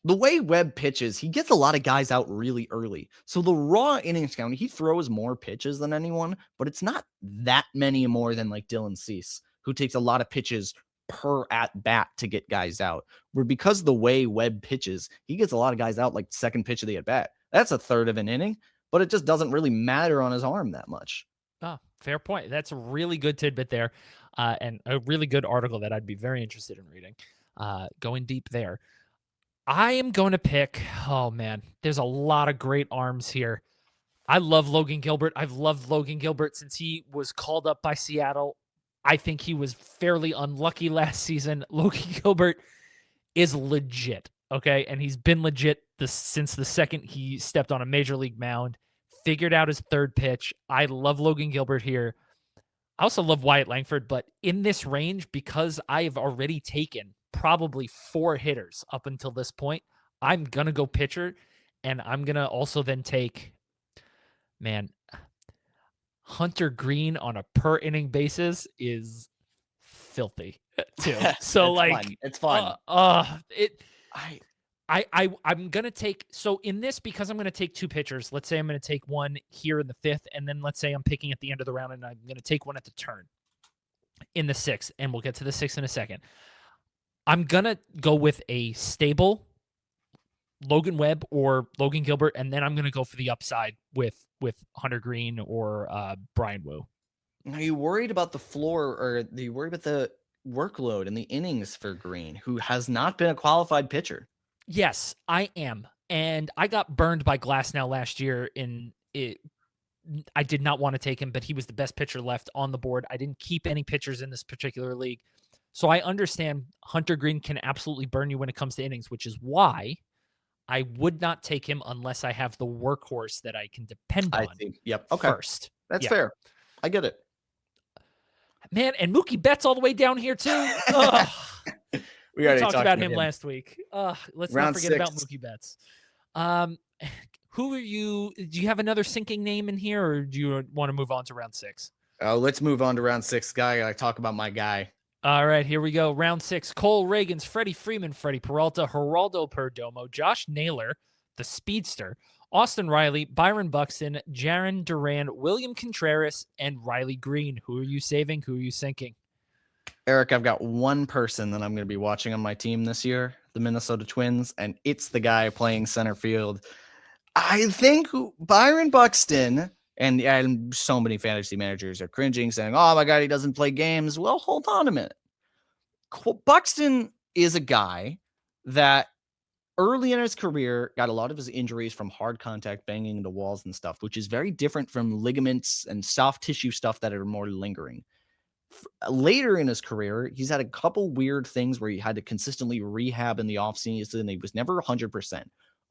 The way Webb pitches, he gets a lot of guys out really early. So the raw innings count, he throws more pitches than anyone, but it's not that many more than like Dylan Cease, who takes a lot of pitches per at bat to get guys out. Where because of the way Webb pitches, he gets a lot of guys out like second pitch of the at bat. That's a third of an inning, but it just doesn't really matter on his arm that much. Oh, fair point. That's a really good tidbit there, and a really good article that I'd be very interested in reading. Going deep there. I am going to pick, oh man, there's a lot of great arms here. I love Logan Gilbert. I've loved Logan Gilbert since he was called up by Seattle. I think he was fairly unlucky last season. Logan Gilbert is legit, okay? And he's been legit since the second he stepped on a major league mound, figured out his third pitch. I love Logan Gilbert here. I also love Wyatt Langford, but in this range, because I've already taken probably 4 hitters up until this point, I'm going to go pitcher, and I'm going to also then take, man, Hunter Green on a per inning basis is filthy too. So it's fun. I'm going to take, so in this, because I'm going to take 2 pitchers, let's say I'm going to take one here in the 5th, and then let's say I'm picking at the end of the round and I'm going to take one at the turn in the 6th, and we'll get to the 6th in a second. I'm going to go with a stable Logan Webb or Logan Gilbert, and then I'm going to go for the upside with Hunter Green or Brian Wu. Are you worried about the floor, or are you worried about the workload and the innings for Green, who has not been a qualified pitcher? Yes, I am. And I got burned by Glasnow last year in it. I did not want to take him, but he was the best pitcher left on the board. I didn't keep any pitchers in this particular league. So I understand Hunter Green can absolutely burn you when it comes to innings, which is why I would not take him unless I have the workhorse that I can depend I on think. Yep. Okay. first. That's Yeah. fair. I get it. Man, and Mookie Betts all the way down here too. Ugh. We already talked about him last week. Let's not forget about Mookie Betts. Who are you? Do you have another sinking name in here, or do you want to move on to round 6? Let's move on to round 6, guy. I talk about my guy. All right, here we go. Round 6. Cole Reagans, Freddie Freeman, Freddie Peralta, Geraldo Perdomo, Josh Naylor, the speedster, Austin Riley, Byron Buxton, Jarren Duran, William Contreras, and Riley Green. Who are you saving? Who are you sinking? Eric, I've got one person that I'm going to be watching on my team this year, the Minnesota Twins, and it's the guy playing center field. I think Byron Buxton, and so many fantasy managers are cringing, saying, oh my God, he doesn't play games. Well, hold on a minute. Buxton is a guy that early in his career got a lot of his injuries from hard contact, banging into walls and stuff, which is very different from ligaments and soft tissue stuff that are more lingering. Later in his career, he's had a couple weird things where he had to consistently rehab in the offseason, and he was never 100%.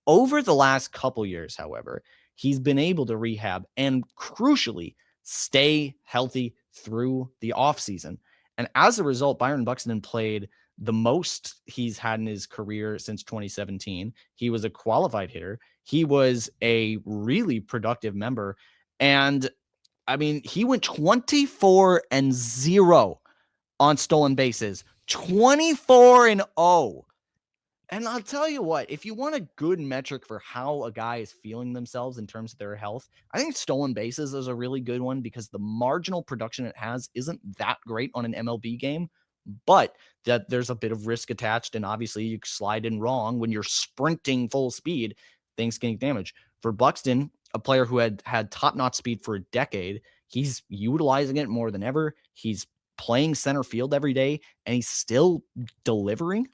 Over the last couple years, however, he's been able to rehab and crucially stay healthy through the offseason. And as a result, Byron Buxton played the most he's had in his career since 2017. He was a qualified hitter. He was a really productive member. And I mean, he went 24-0 on stolen bases, 24-0. And I'll tell you what, if you want a good metric for how a guy is feeling themselves in terms of their health, I think stolen bases is a really good one because the marginal production it has isn't that great on an MLB game, but that there's a bit of risk attached. And obviously you slide in wrong when you're sprinting full speed, things can get damaged. For Buxton, a player who had top-notch speed for a decade, he's utilizing it more than ever. He's playing center field every day, and he's still delivering.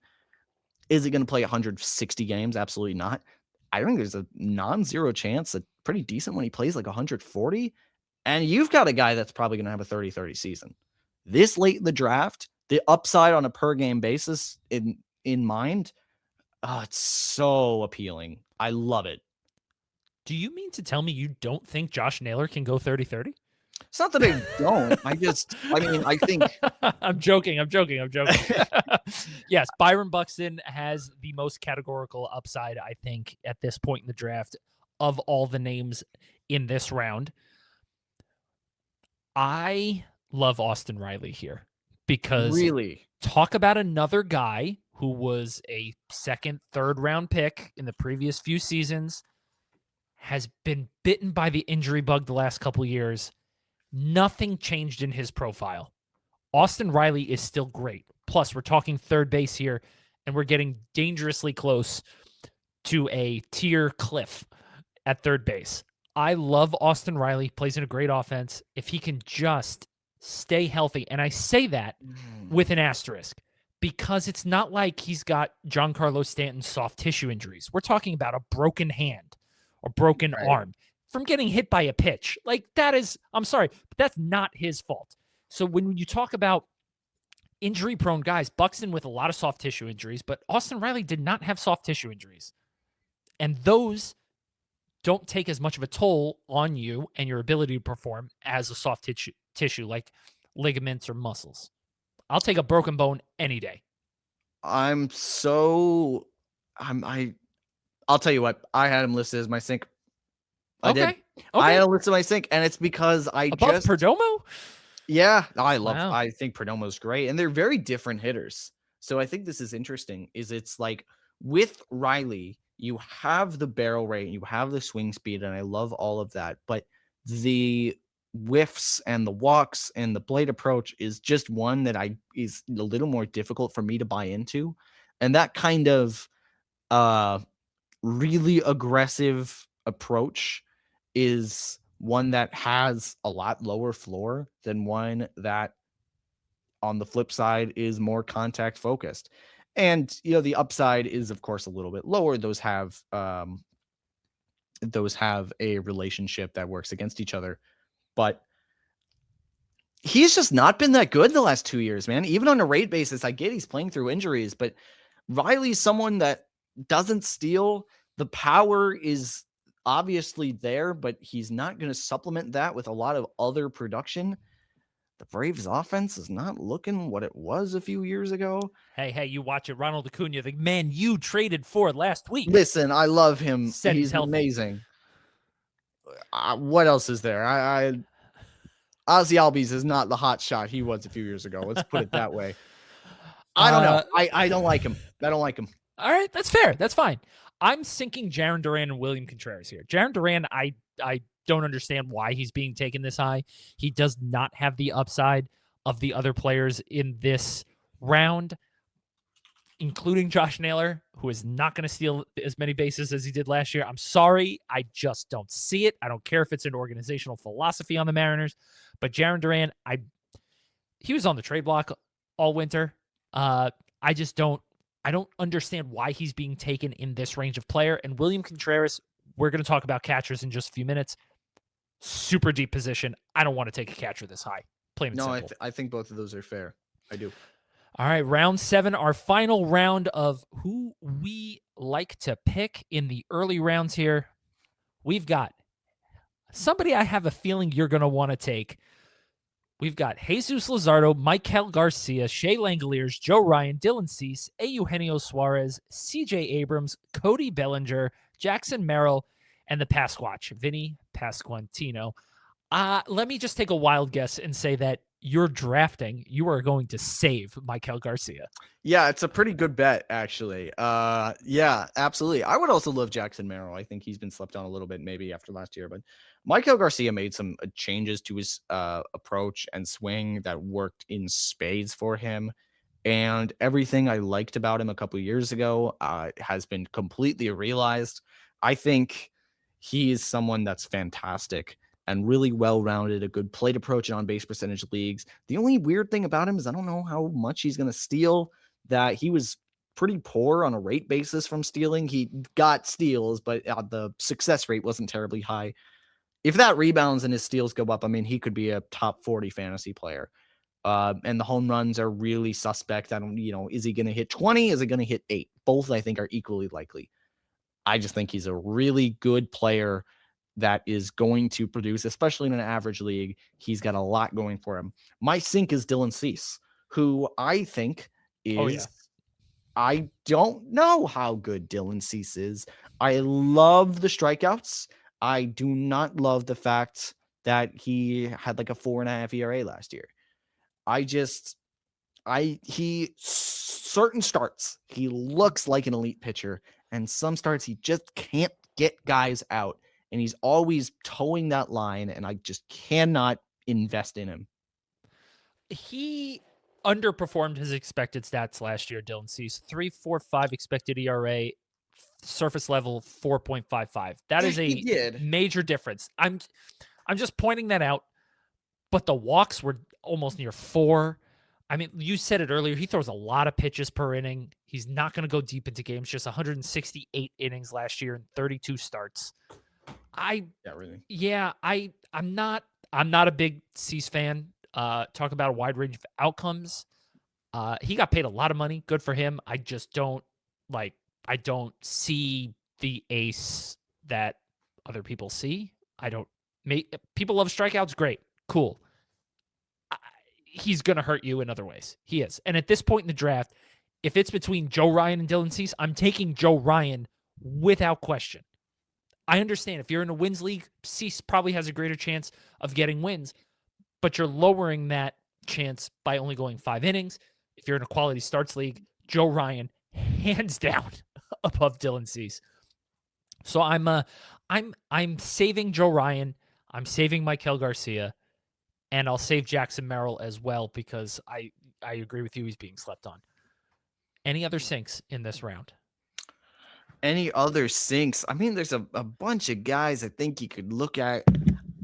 Is he going to play 160 games? Absolutely not. I think there's a non-zero chance, a pretty decent when he plays like 140. And you've got a guy that's probably going to have a 30-30 season. This late in the draft, the upside on a per-game basis in mind, it's so appealing. I love it. Do you mean to tell me you don't think Josh Naylor can go 30-30? It's not that I don't. I think I'm joking. Yes, Byron Buxton has the most categorical upside, I think, at this point in the draft of all the names in this round. I love Austin Riley here because really, talk about another guy who was a second, third round pick in the previous few seasons, has been bitten by the injury bug the last couple years. Nothing changed in his profile. Austin Riley is still great. Plus, we're talking third base here, and we're getting dangerously close to a tier cliff at third base. I love Austin Riley, plays in a great offense. If he can just stay healthy, and I say that with an asterisk, because it's not like he's got Giancarlo Stanton's soft tissue injuries. We're talking about a broken hand or broken arm from getting hit by a pitch. Like that is, I'm sorry, but that's not his fault. So when you talk about injury-prone guys, Buxton with a lot of soft tissue injuries, but Austin Riley did not have soft tissue injuries. And those don't take as much of a toll on you and your ability to perform as a soft tissue like ligaments or muscles. I'll take a broken bone any day. I'll tell you what, I had him listed as my sink. I did. I had a list of my sink, and it's because above Perdomo? Yeah, I think Perdomo's great, and they're very different hitters. So I think this is interesting. It's like with Riley, you have the barrel rate, you have the swing speed, and I love all of that. But the whiffs and the walks and the blade approach is just one that is a little more difficult for me to buy into, and that kind of really aggressive approach is one that has a lot lower floor than one that on the flip side is more contact focused. And the upside is of course a little bit lower. Those have a relationship that works against each other, but he's just not been that good the last 2 years, man. Even on a rate basis, I get he's playing through injuries, but Riley's someone that doesn't steal. The power is obviously there, but he's not going to supplement that with a lot of other production. The Braves offense is not looking what it was a few years ago. Hey, you watch it. Ronald Acuna, the man you traded for last week. Listen, I love him. Said he's healthy. Amazing. What else is there? Ozzy Albies is not the hot shot he was a few years ago. Let's put it that way. I don't know. I don't like him. I don't like him. All right, that's fair. That's fine. I'm sinking Jarren Duran and William Contreras here. Jarren Duran, I don't understand why he's being taken this high. He does not have the upside of the other players in this round, including Josh Naylor, who is not going to steal as many bases as he did last year. I'm sorry. I just don't see it. I don't care if it's an organizational philosophy on the Mariners, but Jarren Duran, he was on the trade block all winter. I don't understand why he's being taken in this range of player. And William Contreras, we're going to talk about catchers in just a few minutes. Super deep position. I don't want to take a catcher this high. Plain and simple. I think both of those are fair. I do. All right, round 7, our final round of who we like to pick in the early rounds here. We've got somebody I have a feeling you're going to want to take. We've got Jesus Luzardo, Maikel Garcia, Shea Langoliers, Joe Ryan, Dylan Cease, Eugenio Suarez, CJ Abrams, Cody Bellinger, Jackson Merrill, and the Pasquatch, Vinny Pasquantino. Let me just take a wild guess and say that you are going to save Maikel Garcia. Yeah, it's a pretty good bet, actually. Yeah, absolutely. I would also love Jackson Merrill. I think he's been slept on a little bit maybe after last year, but Maikel Garcia made some changes to his approach and swing that worked in spades for him. And everything I liked about him a couple of years ago has been completely realized. I think he is someone that's fantastic and really well-rounded, a good plate approach and on-base percentage leagues. The only weird thing about him is I don't know how much he's going to steal. That he was pretty poor on a rate basis from stealing. He got steals, but the success rate wasn't terribly high. If that rebounds and his steals go up, I mean, he could be a top 40 fantasy player. And the home runs are really suspect. Is he going to hit 20? Is he going to hit 8? Both, I think, are equally likely. I just think he's a really good player that is going to produce, especially in an average league. He's got a lot going for him. My sink is Dylan Cease, who I think is, I don't know how good Dylan Cease is. I love the strikeouts. I do not love the fact that he had like a 4.5 ERA last year. Certain starts, he looks like an elite pitcher, and some starts he just can't get guys out. And he's always towing that line, and I just cannot invest in him. He underperformed his expected stats last year, Dylan Cease. 3.45 expected ERA, surface level 4.55. That is a major difference. I'm just pointing that out, but the walks were almost near 4. I mean, you said it earlier. He throws a lot of pitches per inning. He's not going to go deep into games, just 168 innings last year and 32 starts. I'm not a big Cease fan. Talk about a wide range of outcomes. He got paid a lot of money. Good for him. I just don't see the ace that other people see. People love strikeouts. Great. Cool. He's going to hurt you in other ways. He is. And at this point in the draft, if it's between Joe Ryan and Dylan Cease, I'm taking Joe Ryan without question. I understand if you're in a wins league, Cease probably has a greater chance of getting wins, but you're lowering that chance by only going 5 innings. If you're in a quality starts league, Joe Ryan, hands down, above Dylan Cease. So I'm saving Joe Ryan. I'm saving Maikel Garcia, and I'll save Jackson Merrill as well because I agree with you. He's being slept on. Any other sinks in this round? Any other sinks? I mean, there's a bunch of guys I think you could look at.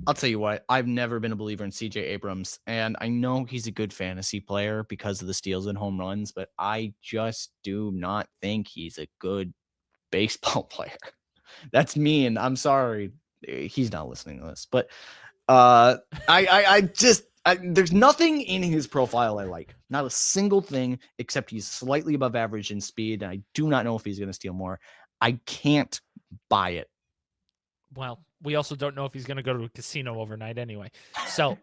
I'll tell you what, I've never been a believer in CJ Abrams, and I know he's a good fantasy player because of the steals and home runs, but I just do not think he's a good baseball player. That's mean. I'm sorry. He's not listening to this, but I just there's nothing in his profile I like. Not a single thing except he's slightly above average in speed, and I do not know if he's going to steal more. I can't buy it. Well, we also don't know if he's going to go to a casino overnight anyway. So,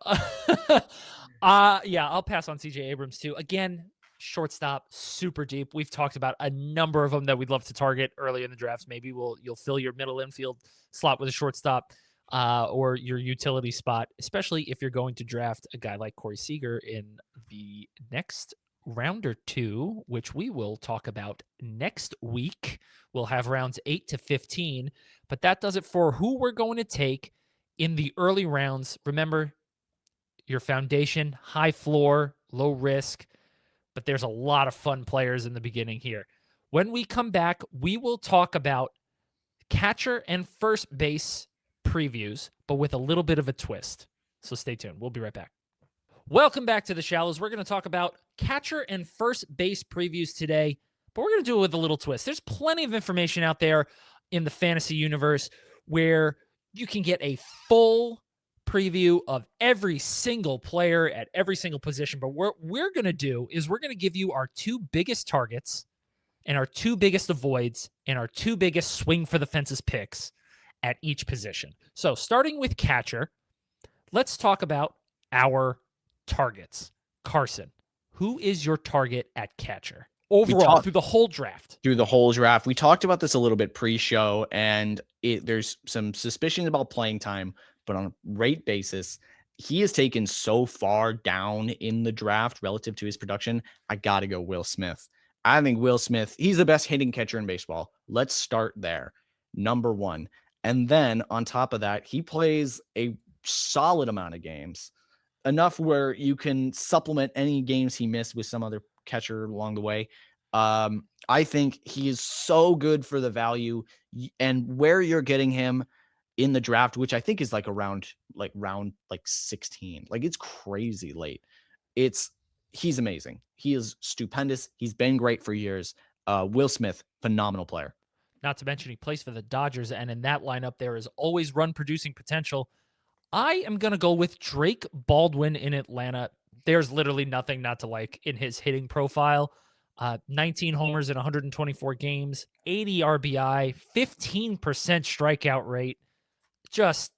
yeah, I'll pass on CJ Abrams too. Again, shortstop, super deep. We've talked about a number of them that we'd love to target early in the drafts. Maybe you'll fill your middle infield slot with a shortstop, or your utility spot, especially if you're going to draft a guy like Corey Seager in the next round or two, which we will talk about next week. We'll have rounds 8 to 15, but that does it for who we're going to take in the early rounds. Remember, your foundation, high floor, low risk, but there's a lot of fun players in the beginning here. When we come back, we will talk about catcher and first base previews, but with a little bit of a twist. So stay tuned. We'll be right back. Welcome back to the Shallows. We're going to talk about catcher and first base previews today, but we're going to do it with a little twist. There's plenty of information out there in the fantasy universe where you can get a full preview of every single player at every single position. But what we're going to do is we're going to give you our two biggest targets and our two biggest avoids and our two biggest swing for the fences picks at each position. So starting with catcher, let's talk about our targets. Carson, who is your target at catcher overall through the whole draft? Through the whole draft. We talked about this a little bit pre-show, and there's some suspicion about playing time, but on a rate basis, he is taken so far down in the draft relative to his production. I got to go Will Smith. I think Will Smith, he's the best hitting catcher in baseball. Let's start there. Number one. And then on top of that, he plays a solid amount of games, enough where you can supplement any games he missed with some other catcher along the way. I think he is so good for the value, and where you're getting him in the draft, which I think is like around round 16. Like, it's crazy late. He's amazing. He is stupendous. He's been great for years. Will Smith, phenomenal player. Not to mention he plays for the Dodgers, and in that lineup there is always run producing potential. I am going to go with Drake Baldwin in Atlanta. There's literally nothing not to like in his hitting profile. 19 homers in 124 games, 80 RBI, 15% strikeout rate. Just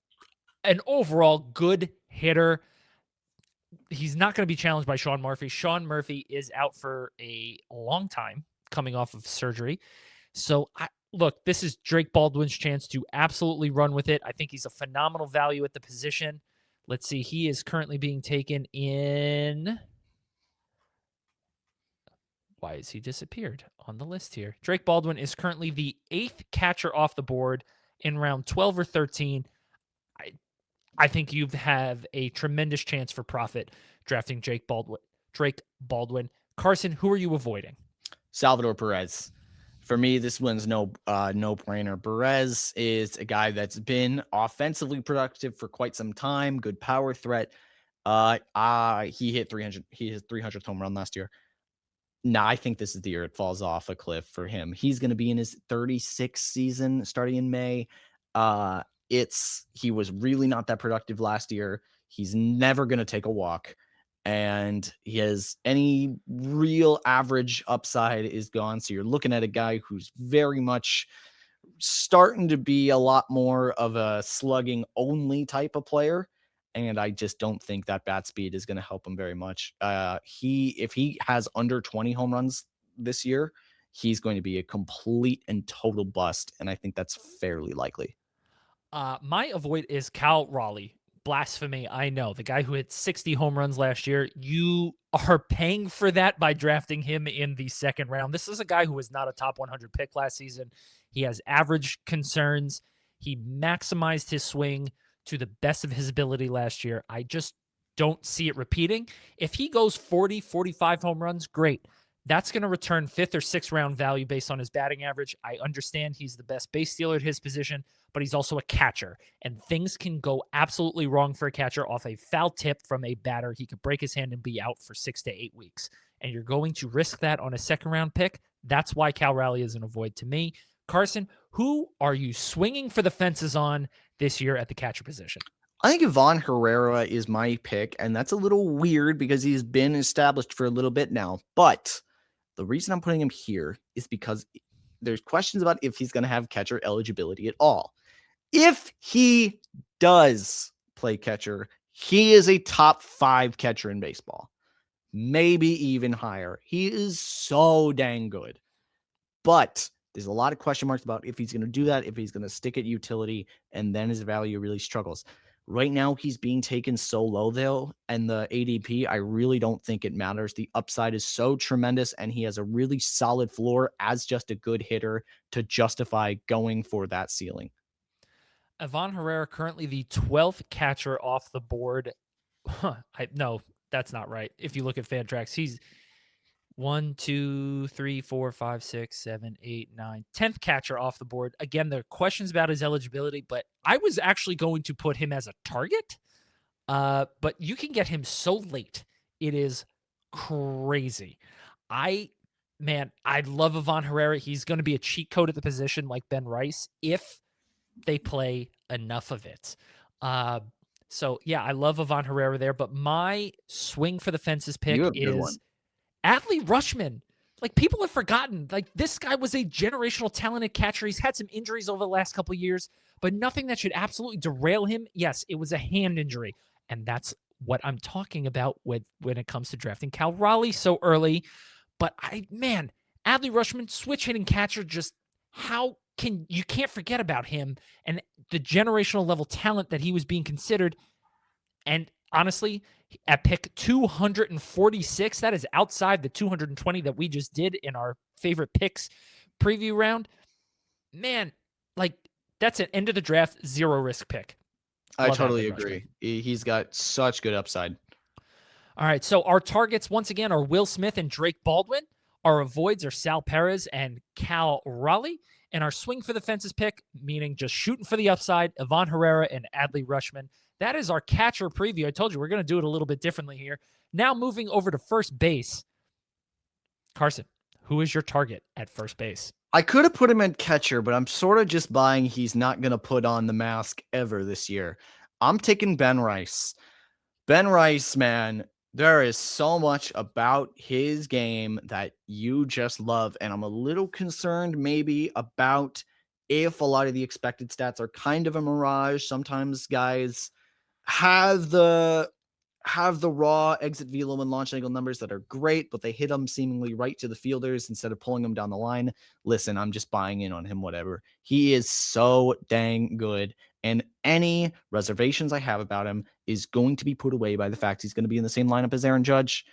an overall good hitter. He's not going to be challenged by Sean Murphy. Sean Murphy is out for a long time, coming off of surgery. So, look, this is Drake Baldwin's chance to absolutely run with it. I think he's a phenomenal value at the position. Let's see. He is currently being taken in... Why has he disappeared on the list here? Drake Baldwin is currently the 8th catcher off the board in round 12 or 13. I think you have a tremendous chance for profit drafting Drake Baldwin. Carson, who are you avoiding? Salvador Perez. For me, this one's no brainer. Perez is a guy that's been offensively productive for quite some time. Good power threat. He hit 300. He hit 300th home run last year. Now, I think this is the year it falls off a cliff for him. He's going to be in his 36th season starting in May. He was really not that productive last year. He's never going to take a walk, and he has any real average upside is gone. So you're looking at a guy who's very much starting to be a lot more of a slugging only type of player. And I just don't think that bat speed is going to help him very much. If he has under 20 home runs this year, he's going to be a complete and total bust. And I think that's fairly likely. My avoid is Cal Raleigh. Blasphemy, I know. The guy who hit 60 home runs last year. You are paying for that by drafting him in the second round. This is a guy who was not a top 100 pick last season. He has average concerns. He maximized his swing to the best of his ability last year. I just don't see it repeating. If he goes 40, 45 home runs, great. That's going to return 5th or 6th round value based on his batting average. I understand he's the best base stealer at his position, but he's also a catcher, and things can go absolutely wrong for a catcher off a foul tip from a batter. He could break his hand and be out for 6 to 8 weeks, and you're going to risk that on a second round pick. That's why Cal Raleigh is an avoid to me. Carson, who are you swinging for the fences on this year at the catcher position? I think Ivan Herrera is my pick, and that's a little weird because he's been established for a little bit now. But the reason I'm putting him here is because there's questions about if he's going to have catcher eligibility at all. If he does play catcher, he is a top 5 catcher in baseball, maybe even higher. He is so dang good. But there's a lot of question marks about if he's going to do that, if he's going to stick at utility, and then his value really struggles. Right now, he's being taken so low, though, and the ADP, I really don't think it matters. The upside is so tremendous, and he has a really solid floor as just a good hitter to justify going for that ceiling. Ivan Herrera, currently the 12th catcher off the board. No, that's not right. If you look at Fantrax, he's 1, 2, 3, 4, 5, 6, 7, 8, 9, 10th catcher off the board. Again, there are questions about his eligibility, but I was actually going to put him as a target. But you can get him so late. It is crazy. I love Ivan Herrera. He's going to be a cheat code at the position like Ben Rice if they play enough of it. So yeah, I love Ivan Herrera there, but my swing for the fences pick is Adley Rutschman. Like, people have forgotten, like, this guy was a generational talented catcher. He's had some injuries over the last couple of years, but nothing that should absolutely derail him. Yes, it was a hand injury, and that's what I'm talking about when it comes to drafting Cal Raleigh so early. But Adley Rutschman, switch hitting catcher, just you can't forget about him and the generational level talent that he was being considered. And honestly, at pick 246, that is outside the 220 that we just did in our favorite picks preview round. Man, like, that's an end of the draft, 0 risk pick. I totally agree. He's got such good upside. All right, so our targets, once again, are Will Smith and Drake Baldwin. Our avoids are Sal Perez and Cal Raleigh. And our swing for the fences pick, meaning just shooting for the upside, Ivan Herrera and Adley Rutschman. That is our catcher preview. I told you we're going to do it a little bit differently here. Now moving over to first base. Carson, who is your target at first base? I could have put him at catcher, but I'm sort of just buying he's not going to put on the mask ever this year. I'm taking Ben Rice. Ben Rice, man, there is so much about his game that you just love, and I'm a little concerned maybe about if a lot of the expected stats are kind of a mirage. Sometimes guys have the raw exit velo and launch angle numbers that are great, but they hit them seemingly right to the fielders instead of pulling them down the line. Listen, I'm just buying in on him, whatever. He is so dang good, and any reservations I have about him is going to be put away by the fact he's going to be in the same lineup as Aaron Judge,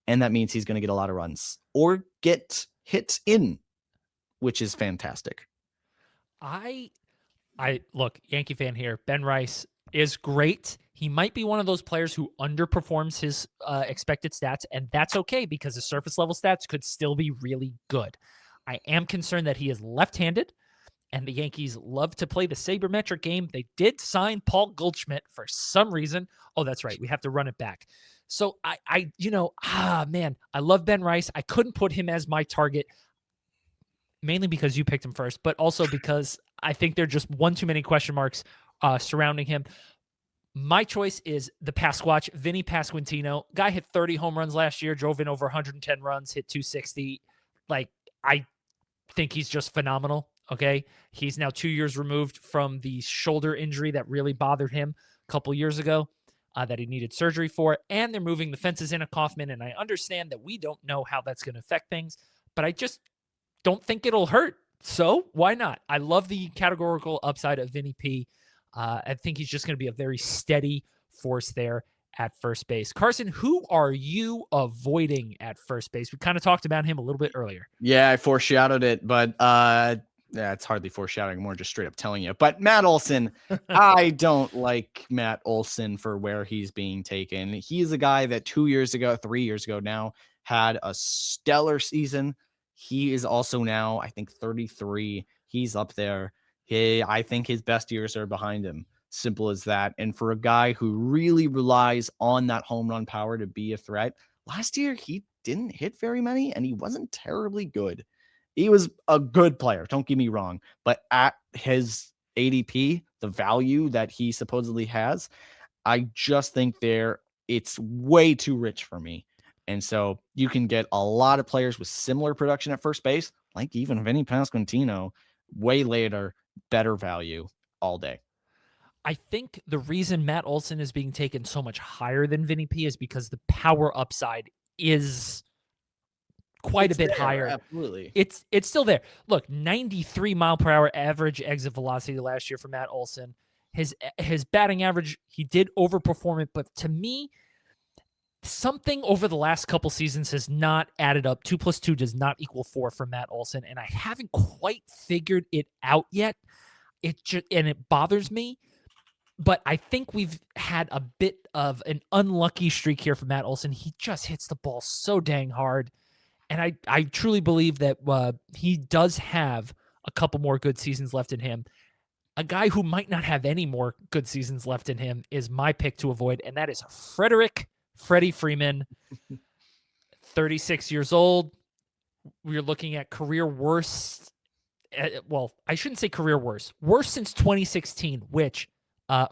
and that means he's going to get a lot of runs or get hits in, which is fantastic. I look, Yankee fan here. Ben Rice is great. He might be one of those players who underperforms his expected stats, and that's okay because the surface level stats could still be really good. I am concerned that he is left-handed, and the Yankees love to play the sabermetric game. They did sign Paul Goldschmidt for some reason. Oh, that's right. We have to run it back. So I love Ben Rice. I couldn't put him as my target, mainly because you picked him first, but also because I think there are just one too many question marks surrounding him. My choice is the Pasquatch, Vinny Pasquantino. Guy hit 30 home runs last year, drove in over 110 runs, hit 260. Like, I think he's just phenomenal, okay? He's now 2 years removed from the shoulder injury that really bothered him a couple years ago that he needed surgery for, and they're moving the fences in at Kauffman, and I understand that we don't know how that's going to affect things, but I just don't think it'll hurt. So why not? I love the categorical upside of Vinny P. I think he's just going to be a very steady force there at first base. Carson, who are you avoiding at first base? We kind of talked about him a little bit earlier. Yeah, I foreshadowed it, but it's hardly foreshadowing, more just straight up telling you. But Matt Olson, I don't like Matt Olson for where he's being taken. He's a guy that 3 years ago now, had a stellar season. He is also now, I think, 33. He's up there. I think his best years are behind him. Simple as that. And for a guy who really relies on that home run power to be a threat, last year he didn't hit very many and he wasn't terribly good. He was a good player, don't get me wrong, but at his ADP, the value that he supposedly has, I just think it's way too rich for me. And so you can get a lot of players with similar production at first base, like even Vinny Pasquantino, way later, better value all day. I think the reason Matt Olson is being taken so much higher than Vinny P is because the power upside is quite a bit higher. Absolutely. It's still there. Look, 93 mile per hour average exit velocity last year for Matt Olson. His batting average, he did overperform it, but to me, something over the last couple seasons has not added up. 2 + 2 does not equal 4 for Matt Olson, and I haven't quite figured it out yet. It bothers me. But I think we've had a bit of an unlucky streak here for Matt Olson. He just hits the ball so dang hard. And I truly believe that he does have a couple more good seasons left in him. A guy who might not have any more good seasons left in him is my pick to avoid, and that is Freddie Freeman, 36 years old. We're looking at career worst. Well, I shouldn't say career worst. Worst since 2016, which...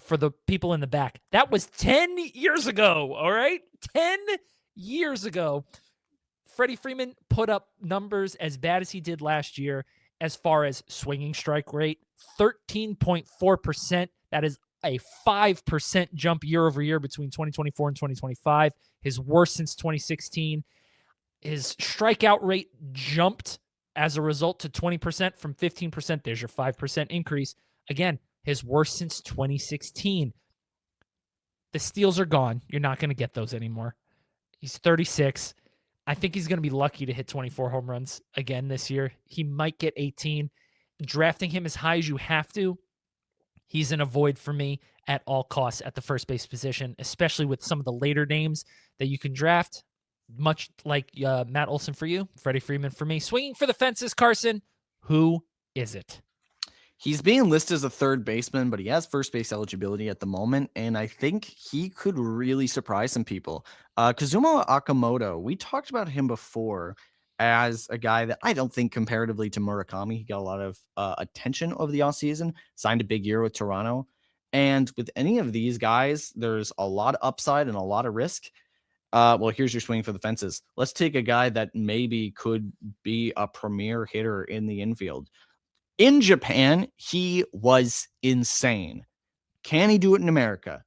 for the people in the back, that was 10 years ago, all right? 10 years ago. Freddie Freeman put up numbers as bad as he did last year as far as swinging strike rate, 13.4%. That is a 5% jump year over year between 2024 and 2025. His worst since 2016. His strikeout rate jumped as a result to 20% from 15%. There's your 5% increase. Again, his worst since 2016. The steals are gone. You're not going to get those anymore. He's 36. I think he's going to be lucky to hit 24 home runs again this year. He might get 18. Drafting him as high as you have to, he's an avoid for me at all costs at the first base position, especially with some of the later names that you can draft, much like Matt Olson for you, Freddie Freeman for me. Swinging for the fences, Carson. Who is it? He's being listed as a third baseman, but he has first base eligibility at the moment, and I think he could really surprise some people. Kazuma Akamoto, we talked about him before as a guy that I don't think comparatively to Murakami, he got a lot of attention over the offseason, signed a big year with Toronto. And with any of these guys, there's a lot of upside and a lot of risk. Well, here's your swing for the fences. Let's take a guy that maybe could be a premier hitter in the infield. In Japan, he was insane. Can he do it in America?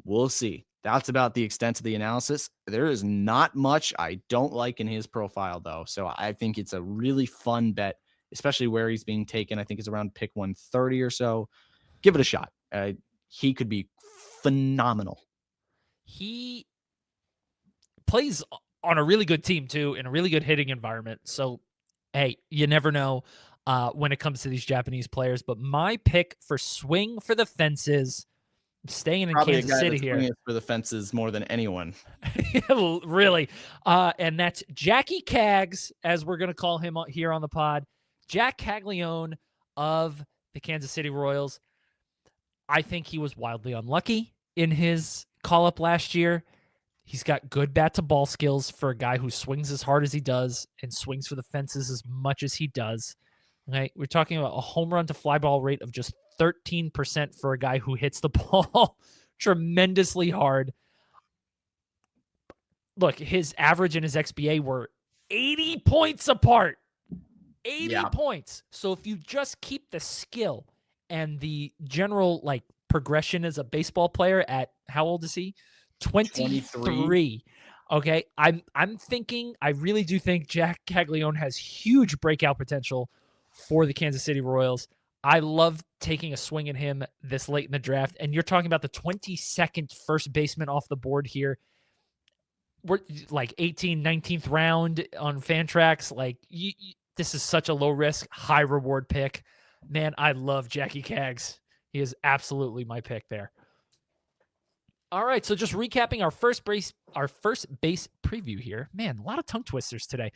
We'll see. That's about the extent of the analysis. There is not much I don't like in his profile, though. So I think it's a really fun bet, especially where he's being taken. I think it's around pick 130 or so. Give it a shot. He could be phenomenal. He plays on a really good team, too, in a really good hitting environment. So, hey, you never know when it comes to these Japanese players. But my pick for swing for the fences, staying in Probably Kansas City here. For the fences more than anyone. Really. And that's Jackie Cags, as we're going to call him here on the pod. Jack Caglione of the Kansas City Royals. I think he was wildly unlucky in his call-up last year. He's got good bat-to-ball skills for a guy who swings as hard as he does and swings for the fences as much as he does. Okay, we're talking about a home run to fly ball rate of just 13% for a guy who hits the ball tremendously hard. Look, his average and his XBA were 80 points apart. 80 points. So if you just keep the skill and the general progression as a baseball player at, how old is he? 23. Okay, I'm thinking, I really do think Jack Caglione has huge breakout potential for the Kansas City Royals. I love taking a swing at him this late in the draft. And you're talking about the 22nd first baseman off the board here. We're like 18th, 19th round on Fantrax. This is such a low risk, high reward pick. Man, I love Jackie Cags. He is absolutely my pick there. All right, so just recapping our first base preview here. Man, a lot of tongue twisters today.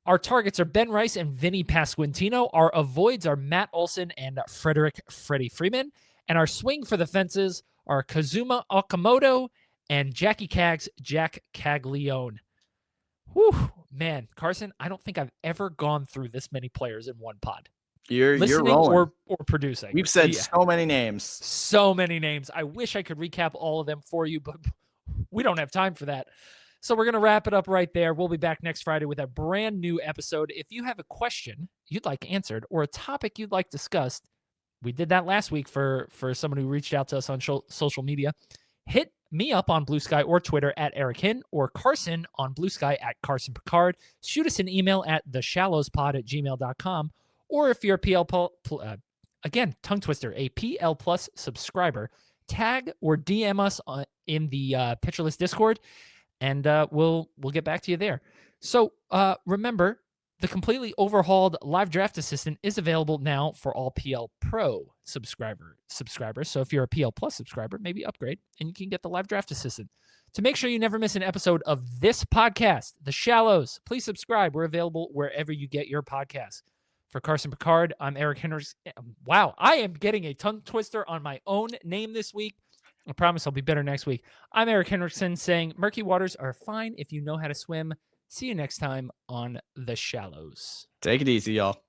Our targets are Ben Rice and Vinny Pasquantino. Our avoids are Matt Olson and Freddie Freeman. And our swing for the fences are Kazuma Okamoto and Jackie Cags, Jack Caglione. Whew, man, Carson, I don't think I've ever gone through this many players in one pod. You're Listening rolling. or producing. We've said so many names. So many names. I wish I could recap all of them for you, but we don't have time for that. So we're going to wrap it up right there. We'll be back next Friday with a brand new episode. If you have a question you'd like answered or a topic you'd like discussed, we did that last week for someone who reached out to us on social media. Hit me up on Blue Sky or Twitter at Eric Hinn or Carson on Blue Sky at Carson Picard. Shoot us an email at theshallowspod@gmail.com. Or if you're a again, tongue twister, a PL Plus subscriber, tag or DM us in the Pitcherless Discord, and we'll get back to you there. So remember, the completely overhauled Live Draft Assistant is available now for all PL Pro subscribers. So if you're a PL Plus subscriber, maybe upgrade, and you can get the Live Draft Assistant. To make sure you never miss an episode of this podcast, The Shallows, please subscribe. We're available wherever you get your podcasts. For Carson Picard, I'm Eric Hendricks. Wow, I am getting a tongue twister on my own name this week. I promise I'll be better next week. I'm Eric Hendrickson saying murky waters are fine if you know how to swim. See you next time on The Shallows. Take it easy, y'all.